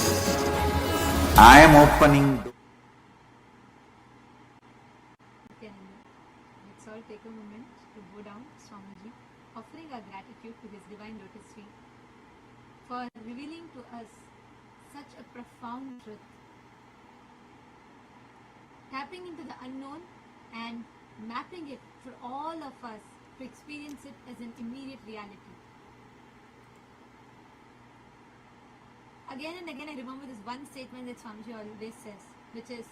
I am opening. Let's all take a moment to bow down to Swamiji, offering our gratitude to His Divine Lotus feet for revealing to us such a profound truth, tapping into the unknown and mapping it for all of us to experience it as an immediate reality. Again and again I remember this one statement that Swamiji always says, which is,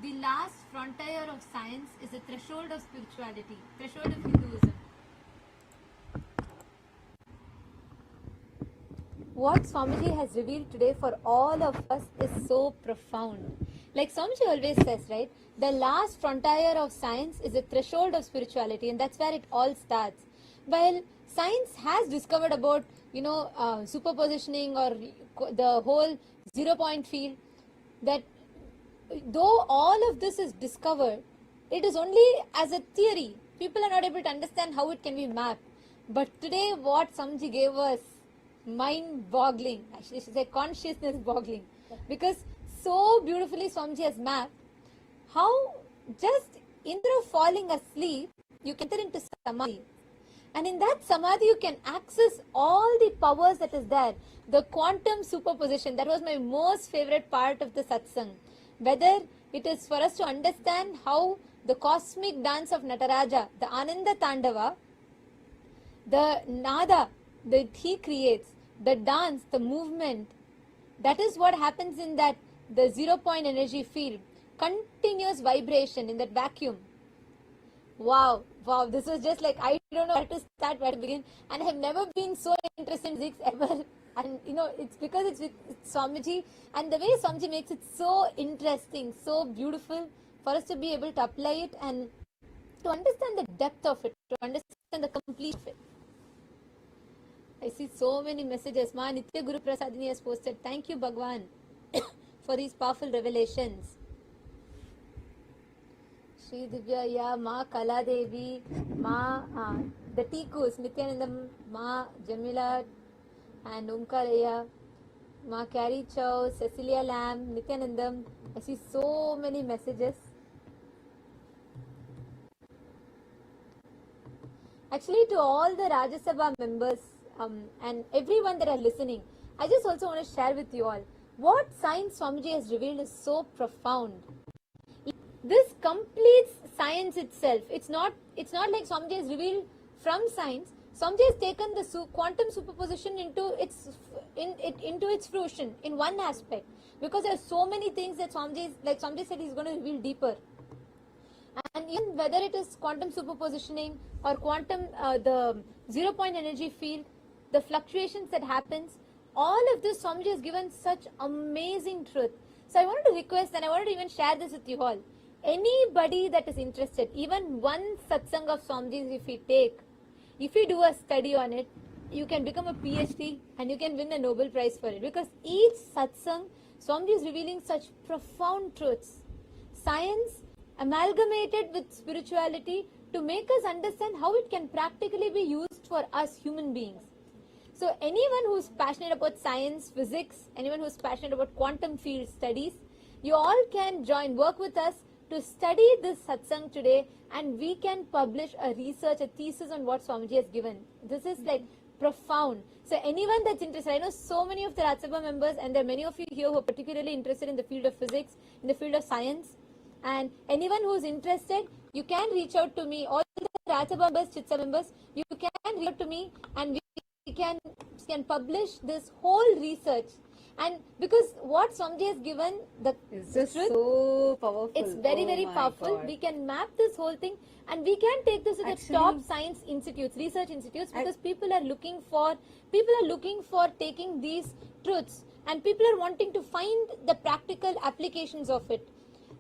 the last frontier of science is the threshold of spirituality, threshold of Hinduism. What Swamiji has revealed today for all of us is so profound. Like Swamiji always says, right? The last frontier of science is the threshold of spirituality, and that's where it all starts. While science has discovered about, superpositioning or the whole 0-point field, that though all of this is discovered, it is only as a theory. People are not able to understand how it can be mapped. But today what Swamiji gave us, mind-boggling, actually I should say consciousness-boggling, because so beautifully Swamiji has mapped how just instead of falling asleep, you can enter into samadhi. And in that samadhi, you can access all the powers that is there. The quantum superposition, that was my most favorite part of the Satsang. Whether it is for us to understand how the cosmic dance of Nataraja, the Ananda Tandava, the nada that he creates, the dance, the movement, that is what happens in that the 0-point energy field, continuous vibration in that vacuum. Wow, this was just like, I don't know where to start, where to begin, and I have never been so interested in physics ever. And it's because it's with Swamiji, and the way Swamiji makes it so interesting, so beautiful for us to be able to apply it and to understand the depth of it, to understand the complete of it. I see so many messages. Ma Nitya Guru Prasadini has posted, thank you Bhagavan for these powerful revelations. Shri Divya, yeah, Ma Kala Devi, Ma, the Tikus, Nithyananda, Ma Jamila and Umkaraya, Ma Carrie Chow, Cecilia Lam, Nithyanandam. I see so many messages. Actually, to all the Rajya Sabha members and everyone that are listening, I just also want to share with you all what science Swamiji has revealed is so profound. This completes science itself. It's not like Swamiji has revealed from science. Swamiji has taken the quantum superposition into its fruition in one aspect, because there are so many things that Swamiji said he's going to reveal deeper. And even whether it is quantum superpositioning or quantum the 0-point energy field, the fluctuations that happens, all of this Swamiji has given such amazing truth. So I wanted to request, and I wanted to even share this with you all. Anybody that is interested, even one satsang of Swamiji's if you do a study on it, you can become a PhD and you can win a Nobel Prize for it. Because each satsang, Swamiji is revealing such profound truths. Science amalgamated with spirituality to make us understand how it can practically be used for us human beings. So anyone who's passionate about science, physics, anyone who's passionate about quantum field studies, you all can work with us to study this satsang today, and we can publish a thesis on what Swamiji has given. This is like profound. So anyone that's interested, I know so many of the Rajya Sabha members, and there are many of you here who are particularly interested in the field of physics, in the field of science, and anyone who's interested, you can reach out to me. All the Rajya Sabha members, Chitsa members, you can reach out to me, and we can publish this whole research. And because what Swamiji has given, the It's just truth, so powerful. it's very, Oh very my powerful. God. We can map this whole thing and we can take this to the Actually- top science institutes, research institutes, because people are looking for taking these truths, and people are wanting to find the practical applications of it.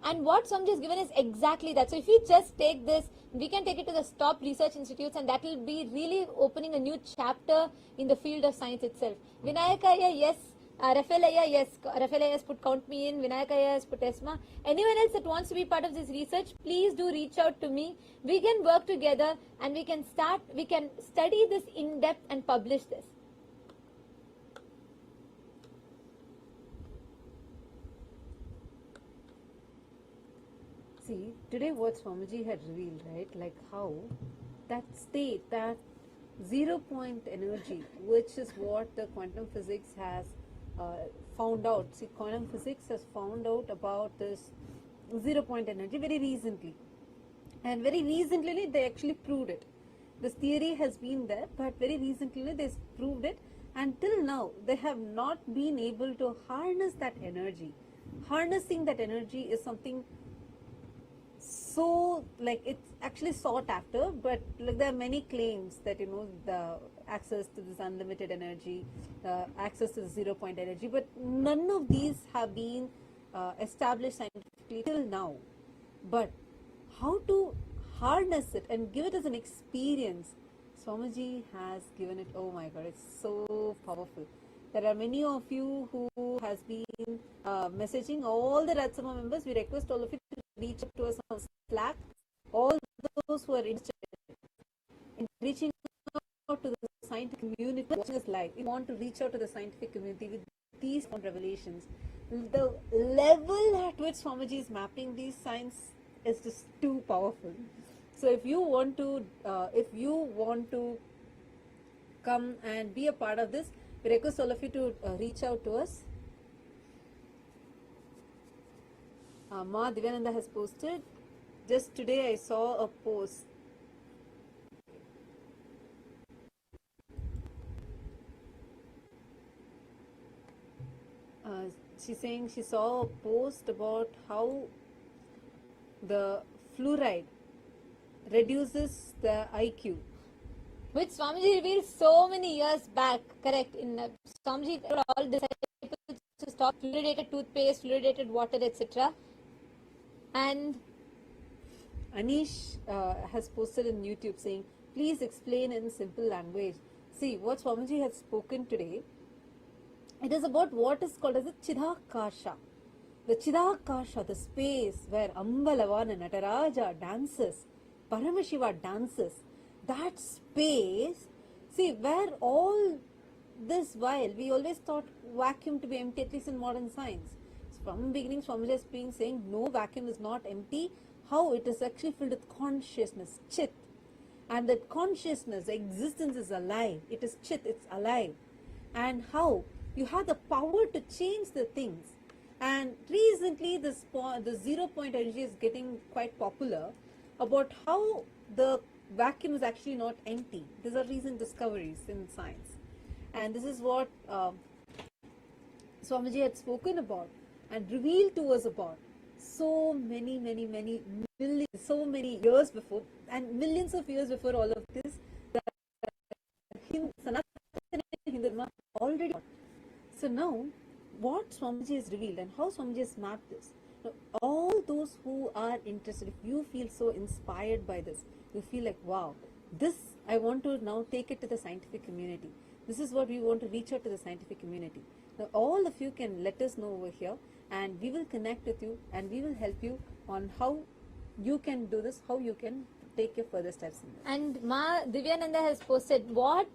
And what Swamiji has given is exactly that. So if we just take this, we can take it to the top research institutes, and that will be really opening a new chapter in the field of science itself. Vinayakaya, yes. Rafaelaya, yes. Rafaelaya has put count me in. Vinayakaya has put ESMA. Anyone else that wants to be part of this research, please do reach out to me. We can work together and we can study this in depth and publish this. See, today what Swamiji had revealed, right? Like how that state, that 0 point energy, which is what the quantum physics has found out. See, quantum physics has found out about this 0 point energy very recently. And very recently they actually proved it. This theory has been there, but very recently they proved it. Until now, they have not been able to harness that energy. Harnessing that energy is something so, like, it's actually sought after, but like there are many claims that, you know, the access to this unlimited energy, access to the 0 point energy, but none of these have been established scientifically till now. But how to harness it and give it as an experience, Swamiji has given it. Oh my God, it's so powerful. There are many of you who has been messaging, all the Ratsama members. We request all of you to reach out to us on Slack. All those who are interested in reaching out to the scientific community, watching us live, we want to reach out to the scientific community with these revelations. The level at which Swamiji is mapping these science is just too powerful. So if you want to come and be a part of this, we request all of you to reach out to us. Ma Nithyananda has posted, just today I saw a post. She's saying she saw a post about how the fluoride reduces the IQ. Which Swamiji revealed so many years back, correct? In Swamiji told all disciples to stop fluoridated toothpaste, fluoridated water, etc. And Anish has posted in YouTube saying, please explain in simple language. See, what Swamiji has spoken today, it is about what is called as the Chidakasha. The Chidakasha, the space where Ambalavana Nataraja dances, Paramashiva dances. That space, see, where all this while we always thought vacuum to be empty, at least in modern science. So from the beginning, Swamiji has been saying no, vacuum is not empty. How it is actually filled with consciousness, chit. And that consciousness, existence is alive. It is chit, it's alive. And how you have the power to change the things. And recently, the 0 point energy is getting quite popular about how the vacuum is actually not empty. These are recent discoveries in science. And this is what Swamiji had spoken about and revealed to us about so many millions, so many years before, and millions of years before all of this, the Sanatana Hindu already. So now, what Swamiji has revealed and how Swamiji has mapped this. Now, all those who are interested, if you feel so inspired by this, you feel like, wow, this I want to now take it to the scientific community. This is what we want to reach out to the scientific community. Now, all of you can let us know over here, and we will connect with you and we will help you on how you can do this, how you can take your further steps in this. And Ma Nithyananda has posted what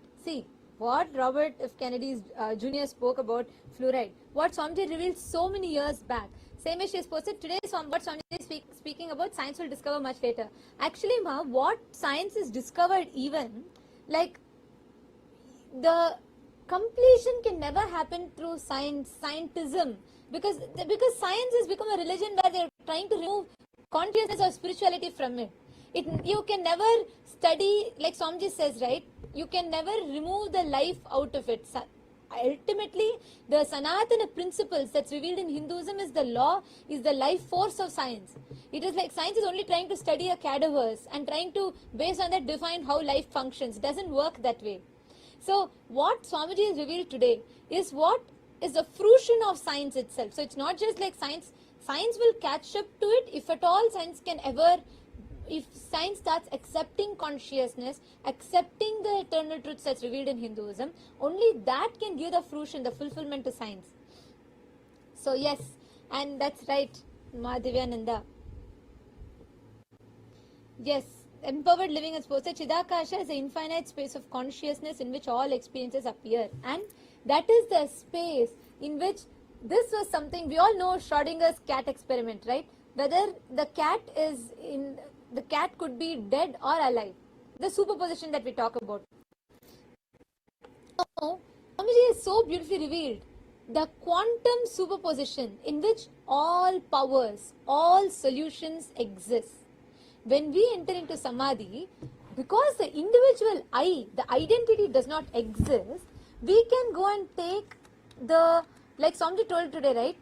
Robert F. Kennedy Jr. spoke about fluoride. What Swamiji revealed so many years back. Same as she has posted today, what Swamiji is speaking about, science will discover much later. Actually, Ma, what science is discovered even, like, the completion can never happen through scientism. Because science has become a religion where they are trying to remove consciousness or spirituality from it. You can never study, like Swamiji says, right? You can never remove the life out of it. ultimately the Sanatana principles that's revealed in Hinduism is the law, is the life force of science. It is like science is only trying to study a cadaverse and trying to, based on that, define how life functions. It doesn't work that way. So what Swamiji has revealed today is what is the fruition of science itself. So it's not just like science will catch up to it if at all science can ever, if science starts accepting consciousness, accepting the eternal truths that's revealed in Hinduism, only that can give the fruition, the fulfillment to science. So yes, and that's right, Nithyananda. Yes, empowered living as posted, Chidakasha is the infinite space of consciousness in which all experiences appear. And that is the space in which this was something, we all know Schrodinger's cat experiment, right? Whether the cat is in, the cat could be dead or alive. The superposition that we talk about. So, Swamiji is so beautifully revealed. The quantum superposition in which all powers, all solutions exist. When we enter into Samadhi, because the individual I, the identity does not exist, we can go and take the, like Swamiji told today, right?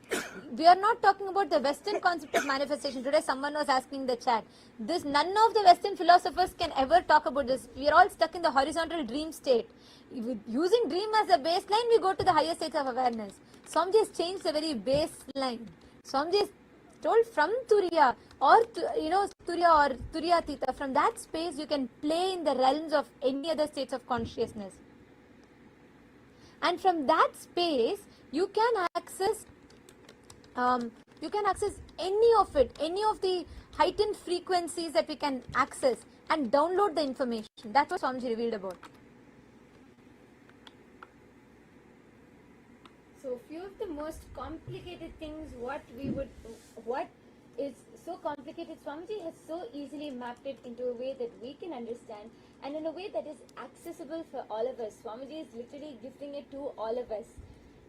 We are not talking about the Western concept of manifestation. Today someone was asking in the chat. This, none of the Western philosophers can ever talk about this. We are all stuck in the horizontal dream state. Using dream as a baseline, we go to the higher states of awareness. Swamiji has changed the very baseline. Swamiji has told from Turiya or, Turiya or Turiyatita, from that space you can play in the realms of any other states of consciousness. And from that space, you can access any of it, any of the heightened frequencies that we can access and download the information. That's what Swamiji revealed about. So few of the most complicated things, what is so complicated, Swamiji has so easily mapped it into a way that we can understand and in a way that is accessible for all of us. Swamiji is literally gifting it to all of us.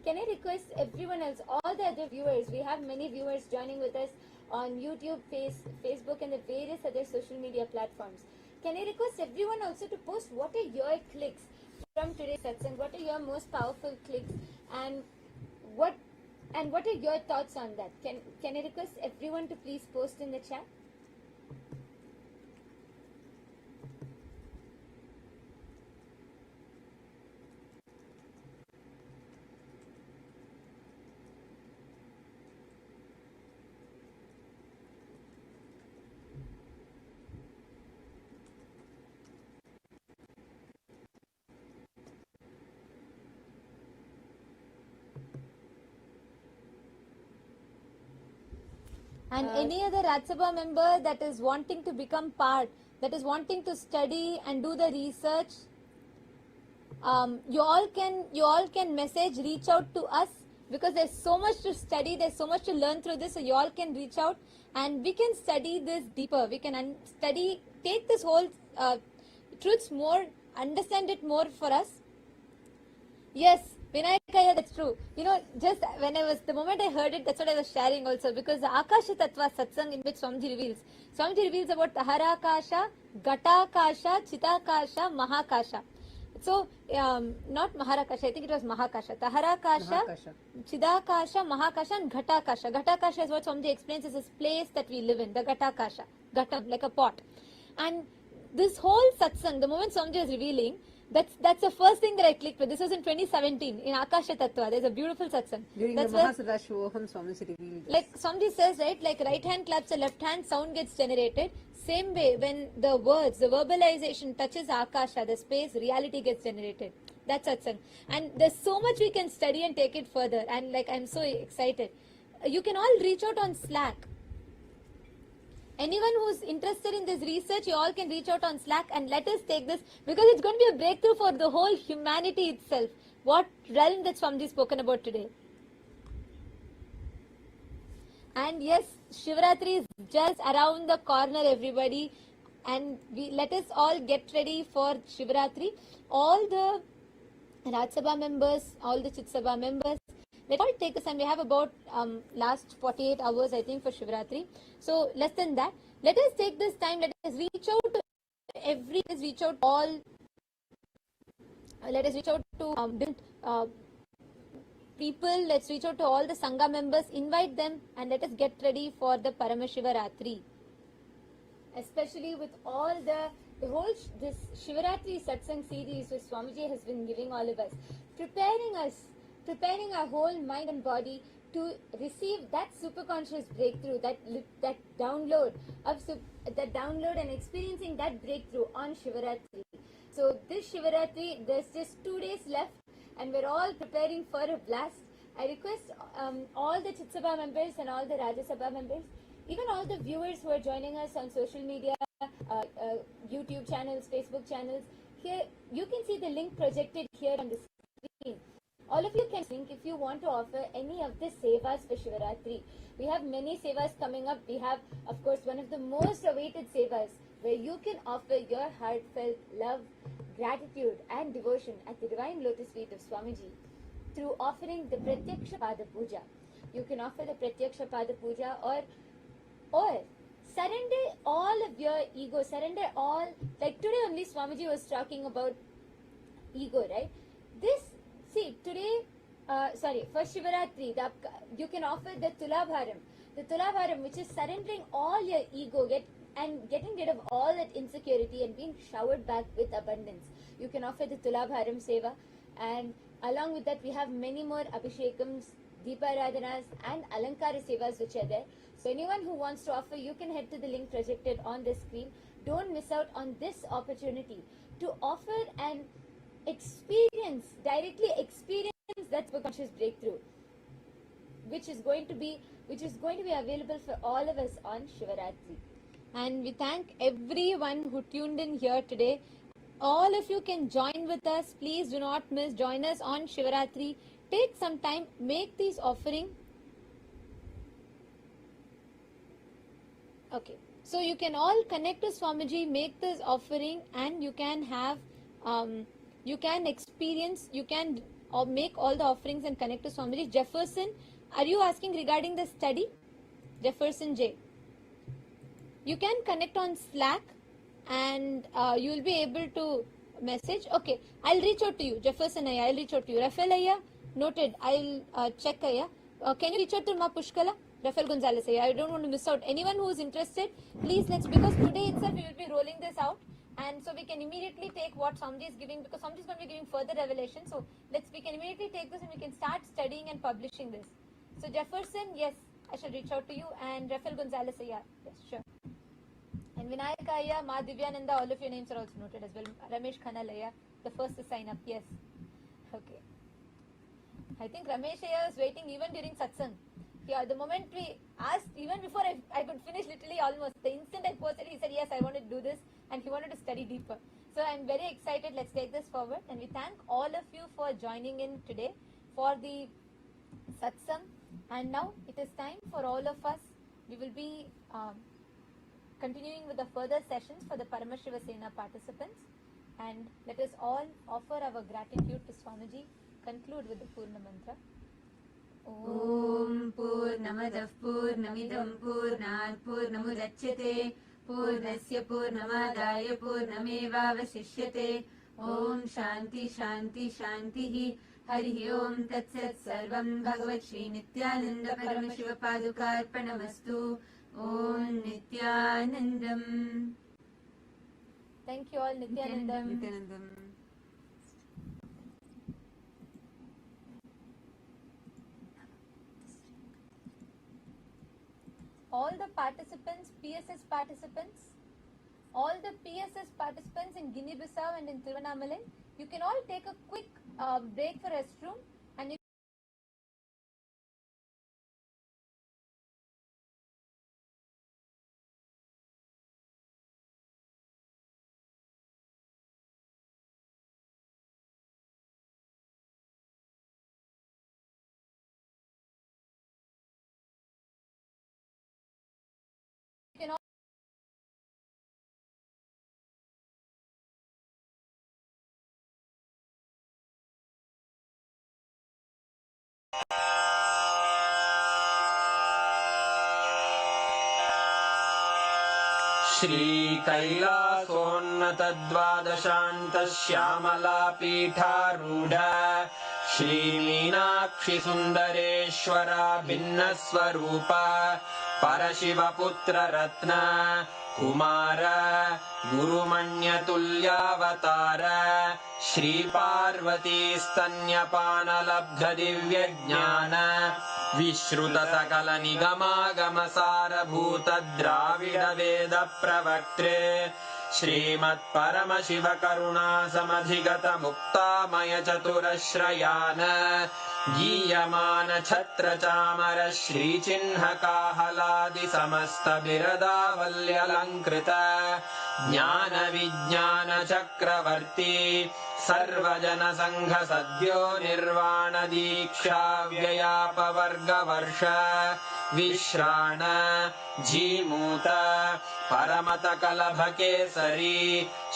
Can I request everyone else, all the other viewers, we have many viewers joining with us on YouTube, Facebook and the various other social media platforms. Can I request everyone also to post what are your clicks from today's satsang, what are your most powerful clicks and what are your thoughts on that? Can I request everyone to please post in the chat? And any other Rajya Sabha member that is wanting to become part, that is wanting to study and do the research, you all can message, reach out to us, because there's so much to study, there's so much to learn through this. So you all can reach out and we can study this deeper. We can take this whole truths more, understand it more for us. Yes, Vinayakaya, that's true. Just when the moment I heard it, that's what I was sharing also, because the Akasha Tattva Satsang in which Swamiji reveals about Taharakasha, Gatakasha, Chitakasha, Mahakasha. So, not Maharakasha, I think it was Mahakasha. Taharakasha, Chidakasha, Mahakasha and Ghatakasha. Ghatakasha is what Swamiji explains is this place that we live in, the Ghatakasha. Ghatam, like a pot. And this whole satsang, the moment Swamiji was revealing, that's the first thing that I clicked with. This was in 2017 in Akasha Tattva. There's a beautiful satsang. During that's the Mahaparamashivaratri, Swamiji revealed this. Like Swamiji says, right, like right hand claps the left hand, sound gets generated. Same way, when the words, the verbalization touches Akasha, the space, reality gets generated. That's satsang. And there's so much we can study and take it further. And like, I'm so excited. You can all reach out on Slack. Anyone who's interested in this research, you all can reach out on Slack and let us take this, because it's going to be a breakthrough for the whole humanity itself. What realm that Swamiji spoken about today. And yes, Shivaratri is just around the corner, everybody. And let us all get ready for Shivaratri. All the Rajya Sabha members, all the Chit Sabha members, let all take this, and we have about last 48 hours, I think, for Shivaratri. So less than that. Let us take this time. Let us reach out to let us reach out to different people, let's reach out to all the Sangha members, invite them, and let us get ready for the Paramashivaratri. Especially with all this Shivaratri Satsang series which Swamiji has been giving all of us, preparing our whole mind and body to receive that superconscious breakthrough, that download and experiencing that breakthrough on Shivaratri. So this Shivaratri, there's just 2 days left, and we're all preparing for a blast. I request all the Chitsabha members and all the Rajya Sabha members, even all the viewers who are joining us on social media, YouTube channels, Facebook channels, here you can see the link projected here on the screen. All of you can link if you want to offer any of the Sevas for Shivaratri. We have many Sevas coming up. We have, of course, one of the most awaited Sevas, where you can offer your heartfelt love, gratitude and devotion at the Divine Lotus Feet of Swamiji through offering the Pratyaksha Pada Puja. You can offer the Pratyaksha Pada Puja or surrender all of your ego, surrender all, like today only Swamiji was talking about ego, right? Today, for Shivaratri, you can offer the Tulabharam, which is surrendering all your ego, getting rid of all that insecurity and being showered back with abundance. You can offer the Tulabharam Seva, and along with that we have many more Abhishekams, Deeparadhanas and Alankara Sevas which are there. So anyone who wants to offer, you can head to the link projected on the screen. Don't miss out on this opportunity to offer and directly experience that subconscious breakthrough, which is going to be available for all of us on Shivaratri. And we thank everyone who tuned in here today. All of you can join with us. Please do not miss. Join us on Shivaratri. Take some time, make these offering. Okay, so you can all connect to Swamiji, make this offering, and you can have, you can make all the offerings and connect to Swamiji. Jefferson, are you asking regarding the study? Jefferson J. You can connect on Slack and you will be able to message. Okay, I'll reach out to you. Jefferson Ayya, I'll reach out to you. Rafael Ayya, noted. I'll check Ayya. Can you reach out to Ma Pushkala? Rafael Gonzalez Ayya. I don't want to miss out. Anyone who is interested, please because today itself we will be rolling this out. And so we can immediately take what Swamiji is giving, because Swamiji is going to be giving further revelation. So we can immediately take this and we can start studying and publishing this. So Jefferson, yes, I shall reach out to you. And Rafael Gonzalez Ayya, yes, sure. And Vinayaka Ayya, Ma Divyananda, all of your names are also noted as well. Ramesh Khanal Ayya, the first to sign up, yes. Okay. I think Ramesh Ayya was waiting even during Satsang. Yeah, the moment we asked, even before I could finish literally almost, the instant I posted, he said, yes, I want to do this, and he wanted to study deeper. So I'm very excited. Let's take this forward. And we thank all of you for joining in today for the Satsang. And now it is time for all of us. We will be continuing with the further sessions for the Paramashiva Sena participants. And let us all offer our gratitude to Swamiji. Conclude with the Purna Mantra. Om Purnamadah Purnamidam Purnat Purnamudachyate Purnasya Purnamadaya Purnamevavasishyate Om Shanti Shanti Shantihi Harihi Om Tat Sat Sarvam Bhagavat Shri Nithyananda Paramashiva Padukarpanamastu Om Nithyanandam. Thank you all, Nithyanandam. All the participants, PSS participants, all the PSS participants in Guinea-Bissau and in Tiruvannamalai, you can all take a quick break for restroom, and you can all श्रीकैलासोन्नतद्वादशान्तश्यामला पीठारूढ श्रीमीनाक्षि Sundareshwar भिन्नस्वरूप परशिवपुत्र रत्न कुमार गुरुमण्यतुल्यावतार श्रीपार्वती स्तन्यपानलब्ध दिव्यज्ञान विश्रुत सकल निगमागम सारभूत द्राविड वेद प्रवक्त्रे श्रीमत्परमशिव करुणा समधिगत मुक्तामय चतुरश्रयान गीयमान छत्र चामर श्रीचिह्न काहलादि समस्त बिरदावल्यलङ्कृत ज्ञान विज्ञान चक्रवर्ती सर्वजन संघ सद्यो निर्वाण दीक्षा व्ययापवर्गवर्ष विश्राण जीमूत परमत कलभ केसरी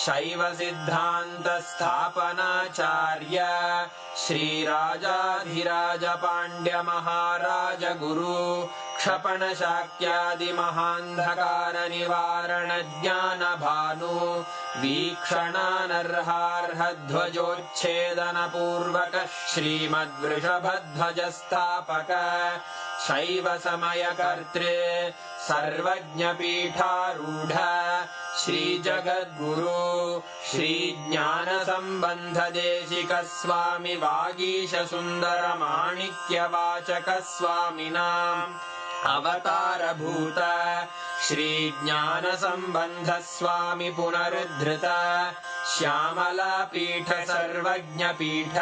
शैव सिद्धांत स्थापनाचार्य श्रीराजाधिराज पांड्य महाराज गुरु क्षपण शाक्यादि महांधकार निवारण ज्ञान भानु वीक्षणानर्हार्ह ध्वजोच्छेदन पूर्वक श्रीमद्वृषभध्वज स्थापक शैव समय कर्तृ सर्वज्ञ पीठारूढ़ श्री जगद्गुरु श्री ज्ञान संबंध देशिक स्वामी वागीश सुंदर माणिक्य वाचक स्वामिनाम् अवतार भूत श्री ज्ञान संबंध स्वामी पुनरुद्धृत श्यामला पीठ सर्वज्ञ पीठ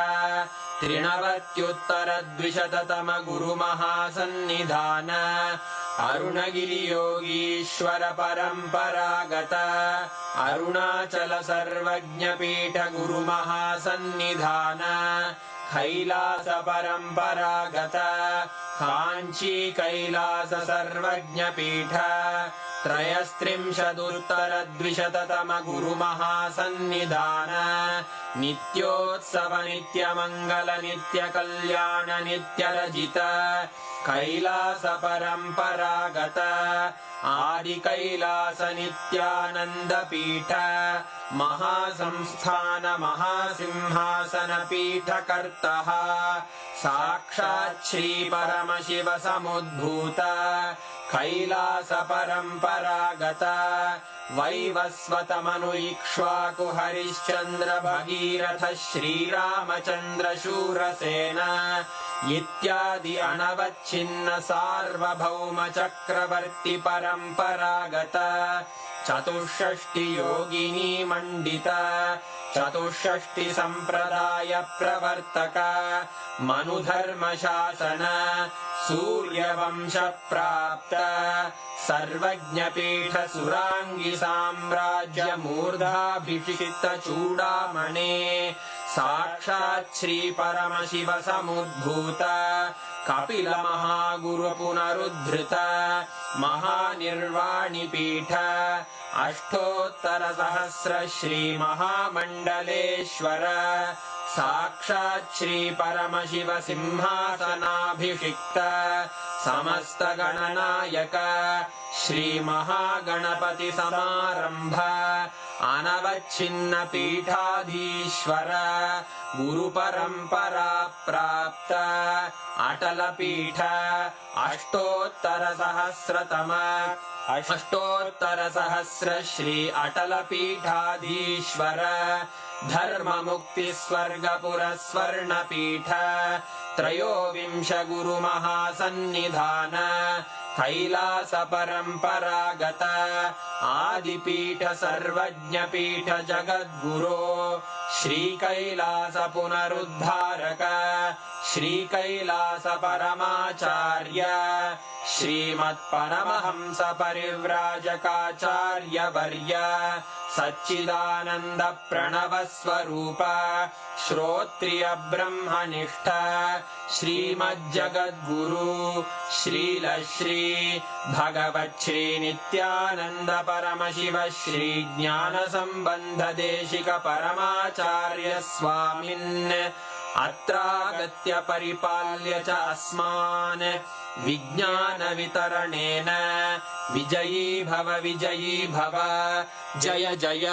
त्रिनवत्युत्तर द्विशततम गुरु महासन्निधान अरुणगिरि योगीश्वर परंपरागत अरुणाचल सर्वज्ञ पीठ गुरु महासन्निधान कैलास परंपरागत कांची कैलास सर्वज्ञ पीठ त्रयस्त्रिंशदुत्तर द्विशततम गुरु महासन्निधान नित्योत्सव नित्य मंगल नित्य कल्याण नित्य रजित कैलास परंपरागत आदि कैलास नित्यानंद पीठ महासंस्थान महासिंहासन पीठ कर्तः साक्षात् श्री परमशिव समुद्भूत कैलास परंपरागत वैवस्वत मनु इक्ष्वाकु हरिश्चंद्र भगीरथ श्रीरामचंद्र शूरसेन इत्यादि अनवच्छिन्न सार्वभौम चक्रवर्ती परंपरागत चतुष्षष्टि योगिनी मंडित चतुष्षष्टि संप्रदाय प्रवर्तक मनुधर्म शासन सूर्यवंश प्राप्त सर्वज्ञ पीठ सुरांगी साम्राज्य मूर्धाभिषिक्त चूड़ामणे साक्षात् श्री परमशिव समुद्भूत कपिल महागुरु पुनरुद्धृत महानिर्वाणि पीठ अष्टोत्तर सहस्र श्री महामंडलेश्वर साक्षात् श्री परमशिव सिंहासनाभिषिक्त समस्त गणनायक श्री महागणपति समारंभ अनवच्छिन्न पीठाधीश्वर गुरु परंपरा प्राप्त अटल पीठ अष्टोत्तर सहस्र श्री अटल पीठाधीश्वर धर्म मुक्ति स्वर्गपुर स्वर्ण पीठ त्रयोविंश गुरु महासन्निधान कैलास परंपरागत आदिपीठ सर्वज्ञ पीठ जगद्गुरो श्री कैलास पुनरुद्धारक श्री कैलास परमाचार्य श्रीमत्परमहंस परिव्राजकाचार्य वर्य सच्चिदानंद प्रणव स्वरूप श्रोत्रिय ब्रह्मनिष्ठ श्रीमज्जगद्गुरु श्रील श्री भगवत् श्री नित्यानंद परमशिव श्री ज्ञान संबंध देशिक परमाचार्य स्वामिन् अत्रागत्य परिपाल्य च अस्मान् विज्ञान वितरणेन विजयी भव जय जय।